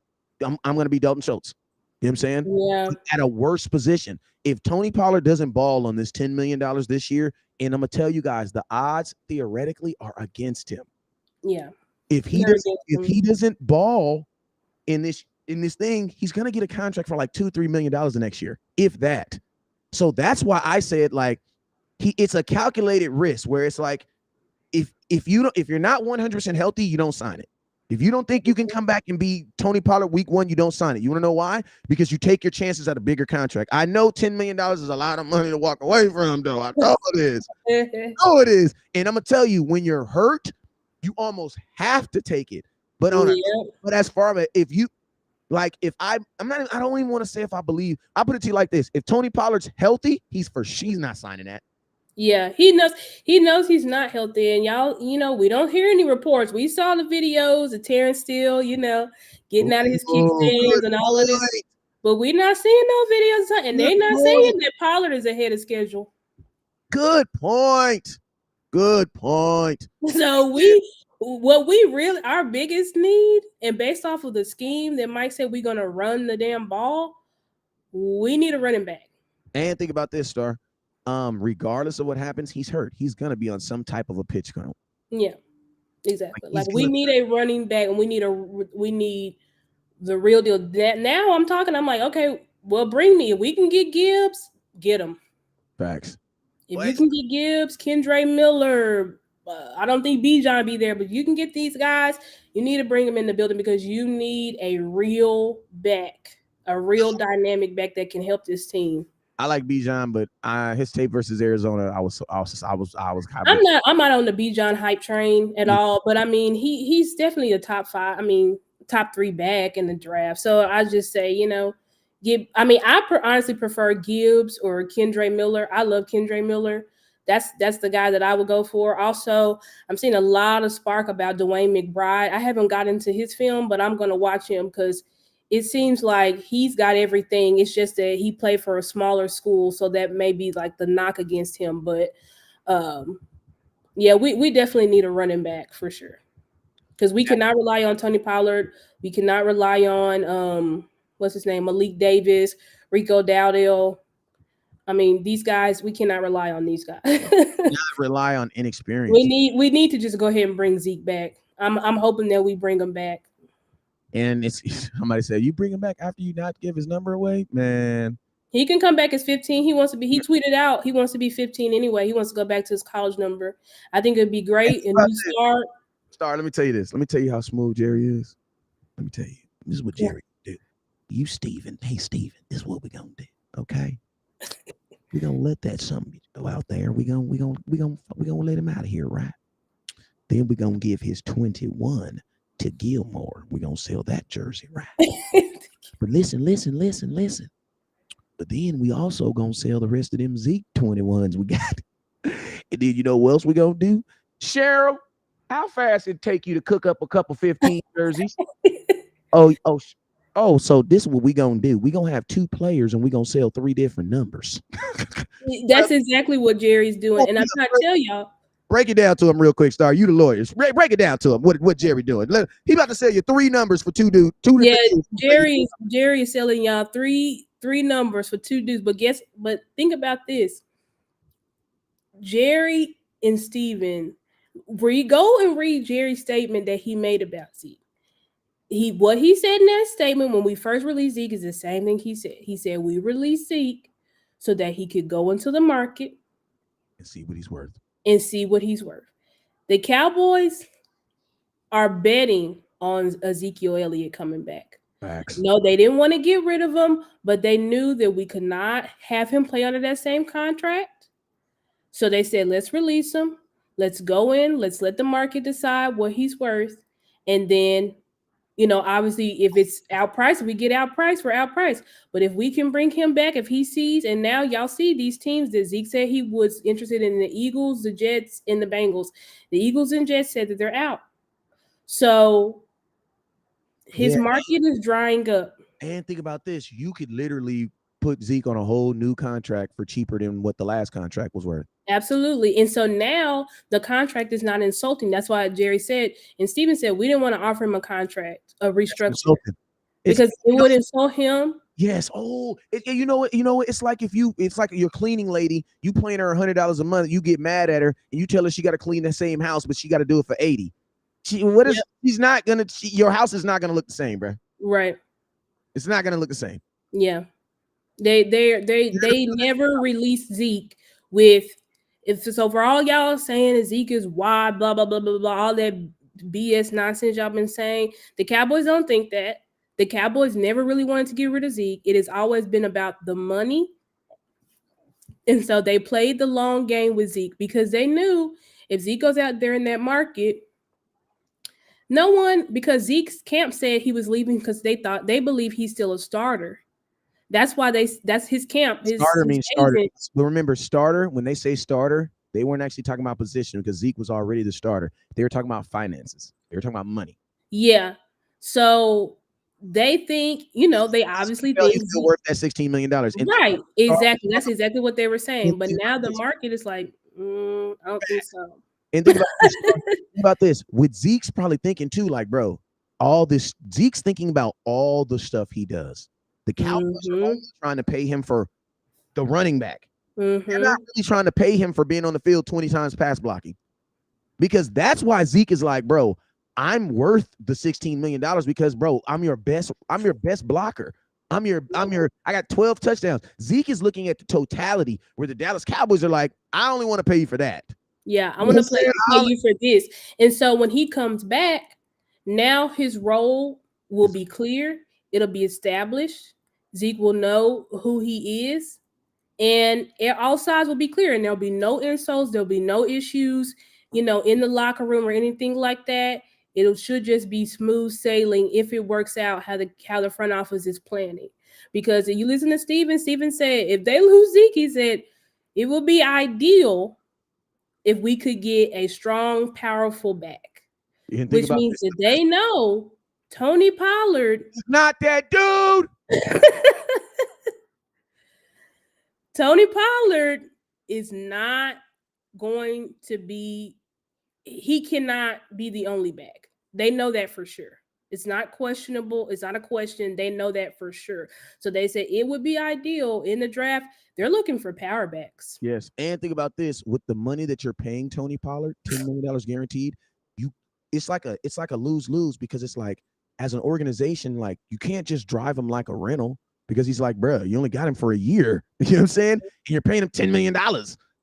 I'm going to be Dalton Schultz. You know what I'm saying? Yeah. At a worse position. If Tony Pollard doesn't ball on this $10 million this year, and I'm going to tell you guys, the odds theoretically are against him. Yeah. If he doesn't ball in this thing, he's going to get a contract for like $2-3 million the next year, if that. So that's why I said, like, it's a calculated risk where it's like, if you're not 100% healthy, you don't sign it. If you don't think you can come back and be Tony Pollard week 1, you don't sign it. You want to know why? Because you take your chances at a bigger contract. I know $10 million is a lot of money to walk away from, though. I know it is. It is. And I'm going to tell you, when you're hurt, you almost have to take it. But as far as if you, like, if I don't even want to say if I believe. I put it to you like this. If Tony Pollard's healthy, she's not signing that. Yeah, he knows he's not healthy, and y'all, we don't hear any reports. We saw the videos of Terrence Steele, getting out of his kickstands and all of this, but we're not seeing no videos, and they're not saying that Pollard is ahead of schedule. Good point. So what we really, our biggest need, and based off of the scheme that Mike said we're gonna run the damn ball, we need a running back. And think about this, Star. Regardless of what happens, he's hurt. He's gonna be on some type of a pitch count. Yeah, exactly. Like we need a running back, and we need the real deal. That now I'm like, okay, well, bring me. If we can get Gibbs, get him. Facts. If you can get Gibbs, Kendre Miller, I don't think Bijan be there, but you can get these guys. You need to bring them in the building because you need a real back, a real dynamic back that can help this team. I like Bijan, but his tape versus Arizona, I was I'm not on the Bijan hype train at all, but I mean he's definitely a top 3 back in the draft. So I just say, I honestly prefer Gibbs or Kendre Miller. I love Kendre Miller. That's the guy that I would go for. Also, I'm seeing a lot of spark about Dwayne McBride. I haven't got into his film, but I'm going to watch him because it seems like he's got everything. It's just that he played for a smaller school, so that may be like the knock against him. But yeah, we definitely need a running back for sure. Because we cannot rely on Tony Pollard. We cannot rely on what's his name, Malik Davis, Rico Dowdell. I mean, these guys, we cannot rely on these guys. Not rely on inexperience. we need to just go ahead and bring Zeke back. I'm hoping that we bring him back. And it's somebody said, you bring him back after you not give his number away, man. He can come back as 15. He wants to be. He tweeted out he wants to be 15 anyway. He wants to go back to his college number. I think it'd be great. And you start. Star, let me tell you this. Let me tell you how smooth Jerry is. Let me tell you. This is what Jerry do. You, Steven. Hey, Steven. This is what we're gonna do. Okay. We're gonna let that something go out there. We're gonna let him out of here, right? Then we're gonna give his 21 to Gilmore. We're gonna sell that jersey, right? But listen. But then we also gonna sell the rest of them Zeke 21s we got. And then you know what else we gonna do? Cheryl, how fast it take you to cook up a couple 15 jerseys? So this is what we gonna do. We gonna have 2 players and we gonna sell 3 different numbers. That's exactly what Jerry's doing. And I'm trying to tell y'all. Break it down to him real quick, Star. You the lawyers. Break it down to him. What Jerry doing? He about to sell you 3 numbers for 2 dudes. Yeah, Jerry is selling y'all three numbers for 2 dudes. But think about this. Jerry and Steven, go and read Jerry's statement that he made about Zeke. What he said in that statement when we first released Zeke is the same thing he said. He said we released Zeke so that he could go into the market and see what he's worth. The Cowboys are betting on Ezekiel Elliott coming back. Facts. No, they didn't want to get rid of him, but they knew that we could not have him play under that same contract. So they said, let's release him. Let's go in. Let's let the market decide what he's worth. And then, obviously, if it's outpriced, we get outpriced for outpriced. But if we can bring him back, if he sees, and now y'all see these teams that Zeke said he was interested in, the Eagles, the Jets, and the Bengals. The Eagles and Jets said that they're out. So his market is drying up. And think about this. You could literally put Zeke on a whole new contract for cheaper than what the last contract was worth. Absolutely. And so now the contract is not insulting. That's why Jerry said, and Steven said, we didn't want to offer him a contract, a restructure. Because it would insult him. Yes. Oh, you know what? It's like it's like your cleaning lady, you paying her $100 a month, you get mad at her and you tell her she got to clean the same house, but she got to do it for $80. She's not gonna. Your house is not gonna look the same, bro. Right. It's not gonna look the same. Yeah. They never released Zeke with. So for all y'all saying Zeke is wide, blah blah blah blah blah, all that BS nonsense y'all been saying, the Cowboys don't think that. The Cowboys never really wanted to get rid of Zeke. It has always been about the money, and so they played the long game with Zeke because they knew if Zeke goes out there in that market. No one, because Zeke's camp said he was leaving because they believe he's still a starter. That's why that's his camp. Starter means starter. But remember, starter, when they say starter, they weren't actually talking about position because Zeke was already the starter. They were talking about finances. They were talking about money. Yeah. So they think, they obviously think he's still worth that $16 million. Right. Exactly. That's exactly what they were saying. But now the market is like, I don't think so. And think about this. With Zeke's probably thinking too, like, bro, all this Zeke's thinking about all the stuff he does. The Cowboys are only trying to pay him for the running back. They're not really trying to pay him for being on the field 20 times pass blocking. Because that's why Zeke is like, bro, I'm worth the $16 million because, bro, I'm your best blocker. I got 12 touchdowns. Zeke is looking at the totality where the Dallas Cowboys are like, I only want to pay you for that. Yeah, I want to pay you for this. And so when he comes back, now his role will be clear. It'll be established. Zeke will know who he is. And all sides will be clear. And there'll be no insults. There'll be no issues, in the locker room or anything like that. It should just be smooth sailing if it works out how the front office is planning. Because if you listen to Steven said, if they lose Zeke, he said, it will be ideal if we could get a strong, powerful back, which means that they know Tony Pollard. He's not that dude. Tony Pollard is not going to be, he cannot be the only back. They know that for sure. It's not questionable. It's not a question. They know that for sure. So they said it would be ideal in the draft. They're looking for power backs. Yes. And think about this, with the money that you're paying Tony Pollard, $10 million guaranteed, it's like a lose-lose, because it's like, as an organization, like, you can't just drive him like a rental, because he's like, bro, you only got him for a year. You know what I'm saying? And you're paying him $10 million.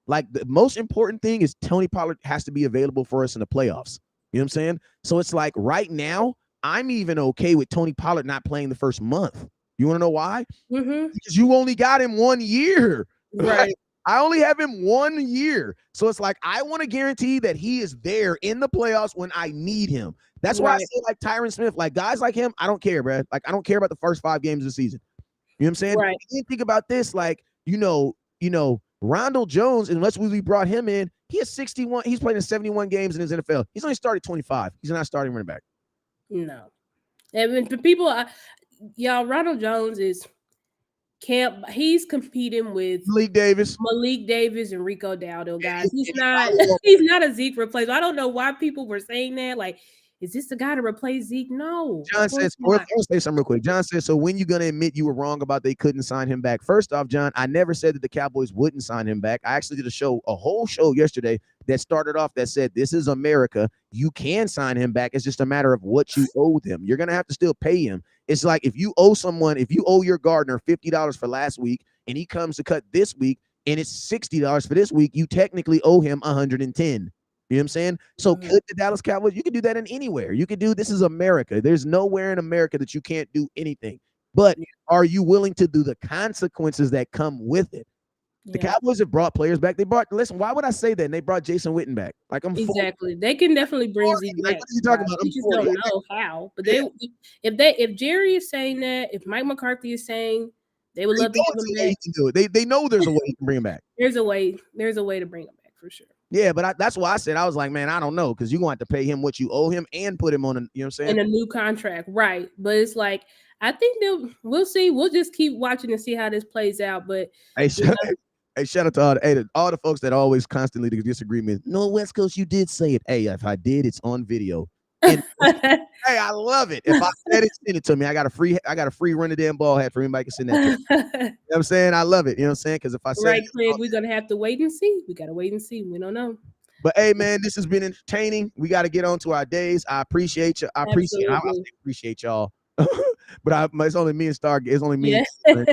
Like, the most important thing is Tony Pollard has to be available for us in the playoffs. You know what I'm saying? So it's like, right now, I'm even okay with Tony Pollard not playing the first month. You want to know why? Because you only got him 1 year. Right. I only have him 1 year. So it's like, I want to guarantee that he is there in the playoffs when I need him. That's why I say, like, Tyron Smith, like, guys like him, I don't care, bro. Like, I don't care about the first 5 games of the season. You know what I'm saying? Right. You think about this, like, Rondell Jones, unless we brought him in, he has 61. He's played in 71 games in his NFL. He's only started 25. He's not starting running back. No. And the people, y'all, Ronald Jones he's competing with Malik Davis and Rico Dowdle, guys. He's not a Zeke replacement. I don't know why people were saying that. Like, is this the guy to replace Zeke? No. John says, I'll say something real quick. John says, so when you going to admit you were wrong about they couldn't sign him back? First off, John, I never said that the Cowboys wouldn't sign him back. I actually did a whole show yesterday that started off that said, this is America. You can sign him back. It's just a matter of what you owe them. You're going to have to still pay him. It's like, if you owe your gardener $50 for last week and he comes to cut this week and it's $60 for this week, you technically owe him $110. You know what I'm saying? So could the Dallas Cowboys, you can do that in anywhere. You could do, this is America. There's nowhere in America that you can't do anything. But are you willing to do the consequences that come with it? The Cowboys have brought players back. Listen, why would I say that? And they brought Jason Witten back. Like, exactly. They can definitely bring Zeke back. Like, what are you talking about? We just don't know how. But if Jerry is saying that, if Mike McCarthy is saying they would love to have him back, can do it. They know there's a way you can bring him back. There's a way to bring him back for sure. Yeah, but that's why I said, I was like, man, I don't know, because you're going to have to pay him what you owe him and put him on, you know what I'm saying? In a new contract, right. But it's like, I think we'll see. We'll just keep watching and see how this plays out. But hey, shout out to all the folks that always constantly disagree with me. No, West Coast, you did say it. Hey, if I did, it's on video. And, hey, I love it. If I said it, send it to me. I got a free run the damn ball hat for anybody can send that to me. You know what I'm saying? I love it. You know what I'm saying? Because if I said right, Craig, we're gonna have to wait and see. We gotta wait and see. We don't know. But hey, man, this has been entertaining. We got to get on to our days. I appreciate you. I appreciate y'all. But it's only me and Star. It's only me. Yeah.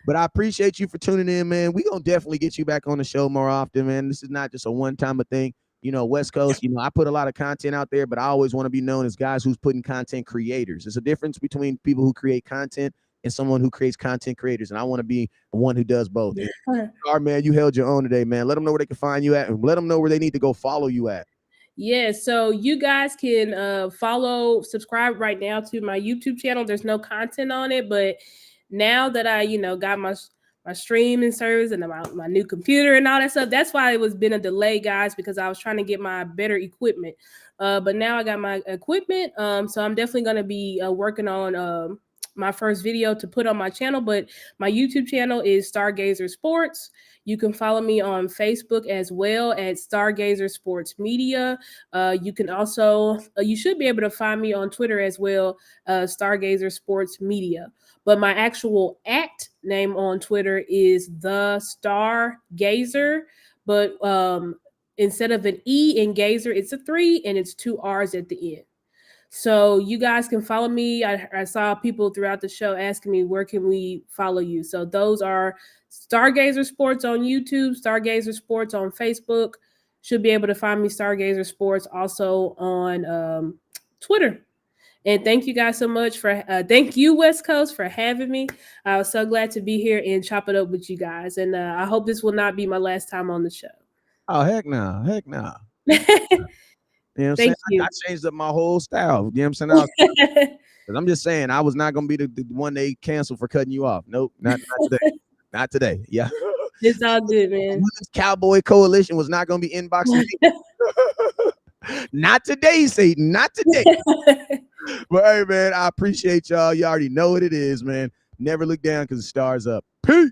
But I appreciate you for tuning in, man. We gonna definitely get you back on the show more often, man. This is not just a one-time thing. You know, West Coast, I put a lot of content out there, but I always want to be known as guys who's putting content creators. There's a difference between people who create content and someone who creates content creators. And I want to be the one who does both. All right, man, you held your own today, man. Let them know where they can find you at, and let them know where they need to go follow you at. Yeah, so you guys can subscribe right now to my YouTube channel. There's no content on it, but now that I, got my streaming service and my new computer and all that stuff, that's why it was been a delay, guys, because I was trying to get my better equipment. But now I got my equipment, so I'm definitely going to be working on my first video to put on my channel. But my YouTube channel is Stargazer Sports. You can follow me on Facebook as well at Stargazer Sports Media. You can also, you should be able to find me on Twitter as well, Stargazer Sports Media. But my actual name on Twitter is The Stargazer. But instead of an E in Gazer, it's a 3 and it's 2 R's at the end. So you guys can follow me. I saw people throughout the show asking me, where can we follow you? So those are Stargazer Sports on YouTube, Stargazer Sports on Facebook. Should be able to find me Stargazer Sports also on Twitter. And thank you guys so much thank you, West Coast, for having me. I was so glad to be here and chop it up with you guys. And I hope this will not be my last time on the show. Oh, heck no. Heck no. You know what I'm saying? I changed up my whole style. You know what I'm saying? I'm just saying, I was not going to be the one they canceled for cutting you off. Nope, not today. Not today. Yeah. It's all good, man. The Women's Cowboy Coalition was not going to be inboxing me. Not today, Satan. Not today. But hey, man, I appreciate y'all. You already know what it is, man. Never look down because the stars up. Peace.